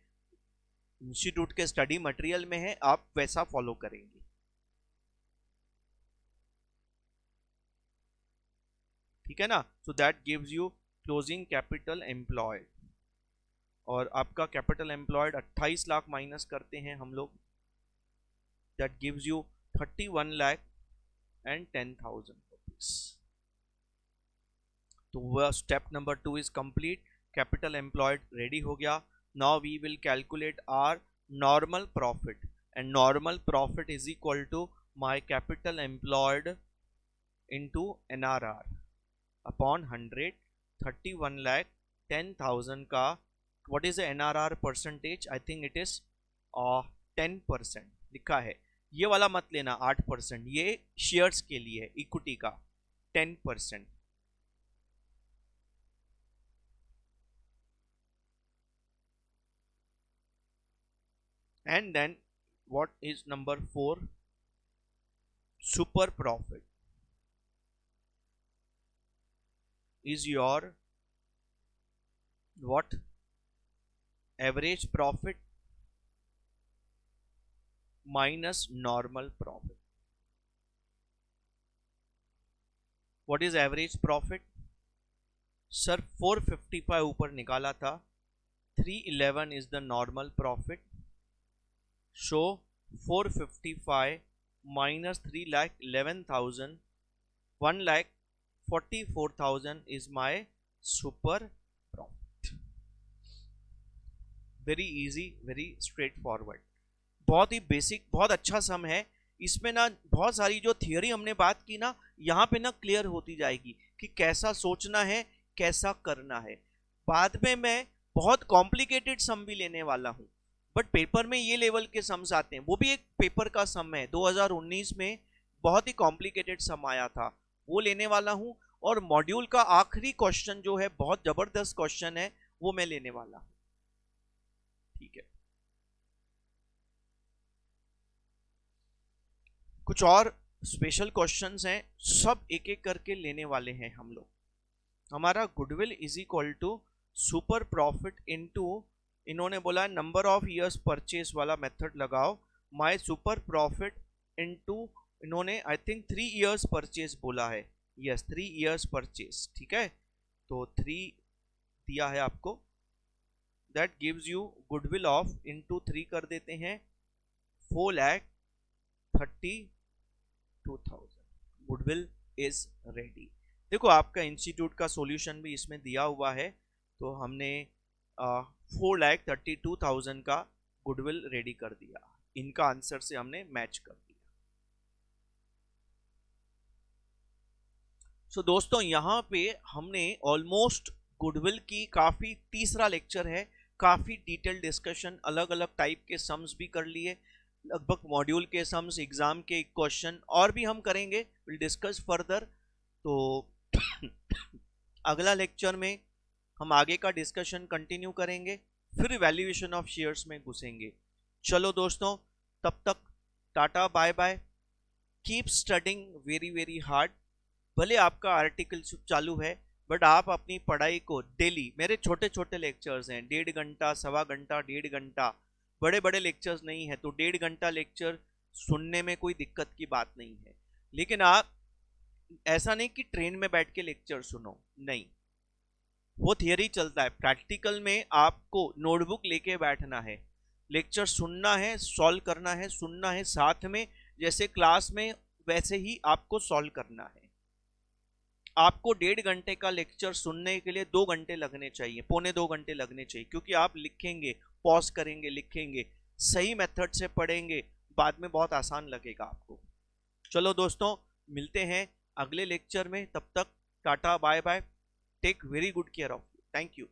इंस्टीट्यूट के स्टडी मटेरियल में है आप वैसा फॉलो करेंगे। ठीक है ना। So that gives you closing capital employed, और आपका कैपिटल एम्प्लॉयड 28 लाख माइनस करते हैं हम लोग, that gives you 31 lakh and 10,000 rupees. तो वह step number 2 is complete. Capital employed ready हो गया। Now we will calculate our normal profit, and normal profit is equal to my capital employed into NRR upon 100, 31 lakh 10,000 का what is NRR percentage, I think it is 10% लिखा है। ये वाला मत लेना 8%, ये शेयर्स के लिए इक्विटी का 10%। And then what is number 4, super profit is your what, average profit minus normal profit. What is average profit? Sir 455 ऊपर निकाला था, 311 is the normal profit, so 455 minus 3,11,000, 1,44,000 is my super profit. Very easy, very straightforward, बहुत ही basic, बहुत अच्छा सम है। इसमें ना बहुत सारी जो थियोरी हमने बात की ना, यहाँ पे ना क्लियर होती जाएगी कि कैसा सोचना है, कैसा करना है। बाद में मैं बहुत कॉम्प्लिकेटेड सम भी लेने वाला हूँ, बट पेपर में ये लेवल के सम्स आते हैं, वो भी एक पेपर का सम है। 2019 में बहुत ही कॉम्प्लिकेटेड सम आया था, वो लेने वाला हूं। और मॉड्यूल का आखिरी क्वेश्चन जो है बहुत जबरदस्त क्वेश्चन है, वो मैं लेने वाला हूं। ठीक है, कुछ और स्पेशल क्वेश्चंस हैं, सब एक एक करके लेने वाले हैं हम लोग। हमारा goodwill is equal to super profit into, इन्होंने बोला नंबर ऑफ ईयर्स परचेज वाला मेथड लगाओ, माय सुपर प्रॉफिट इनटू, इन्होंने आई थिंक 3 इयर्स परचेज बोला है, यस 3 इयर्स परचेज। ठीक है, तो 3 दिया है आपको, that gives you goodwill of into 3 कर देते हैं 4,32,000। Goodwill is ready. देखो आपका इंस्टीट्यूट का सॉल्यूशन भी इसमें दिया हुआ है, तो हमने 4,32,000 का गुडविल रेडी कर दिया। इनका आंसर से हमने मैच कर दिया। सो दोस्तों यहाँ पे हमने ऑलमोस्ट गुडविल की काफी, तीसरा लेक्चर है, काफी डिटेल डिस्कशन, अलग अलग टाइप के सम्स भी कर लिए, लगभग मॉड्यूल के सम्स, एग्जाम के क्वेश्चन और भी हम करेंगे, विल डिस्कस फर्दर। तो अगला लेक्चर में हम आगे का डिस्कशन कंटिन्यू करेंगे, फिर वैल्यूएशन ऑफ शेयर्स में घुसेंगे। चलो दोस्तों, तब तक tata, bye bye, keep studying very very hard. भले आपका आर्टिकल चालू है, बट आप अपनी पढ़ाई को डेली, मेरे छोटे छोटे लेक्चर्स हैं, 1.5 घंटा, 1.25 घंटा, 1.5 घंटा, बड़े बड़े लेक्चर्स नहीं है, तो 1.5 घंटा लेक्चर सुनने में कोई दिक्कत की बात नहीं है। लेकिन आप ऐसा नहीं कि ट्रेन में बैठ के लेक्चर सुनो, नहीं, वो थियरी चलता है। प्रैक्टिकल में आपको नोटबुक लेके बैठना है, लेक्चर सुनना है, सॉल्व करना है, सुनना है साथ में, जैसे क्लास में वैसे ही आपको सॉल्व करना है। आपको 1.5 घंटे का लेक्चर सुनने के लिए 2 घंटे लगने चाहिए, 1.25 घंटे लगने चाहिए, क्योंकि आप लिखेंगे, पॉज करेंगे, लिखेंगे, सही मेथड से पढ़ेंगे, बाद में बहुत आसान लगेगा आपको। चलो दोस्तों, मिलते हैं अगले लेक्चर में, तब तक tata, bye bye, take very good care of you, thank you.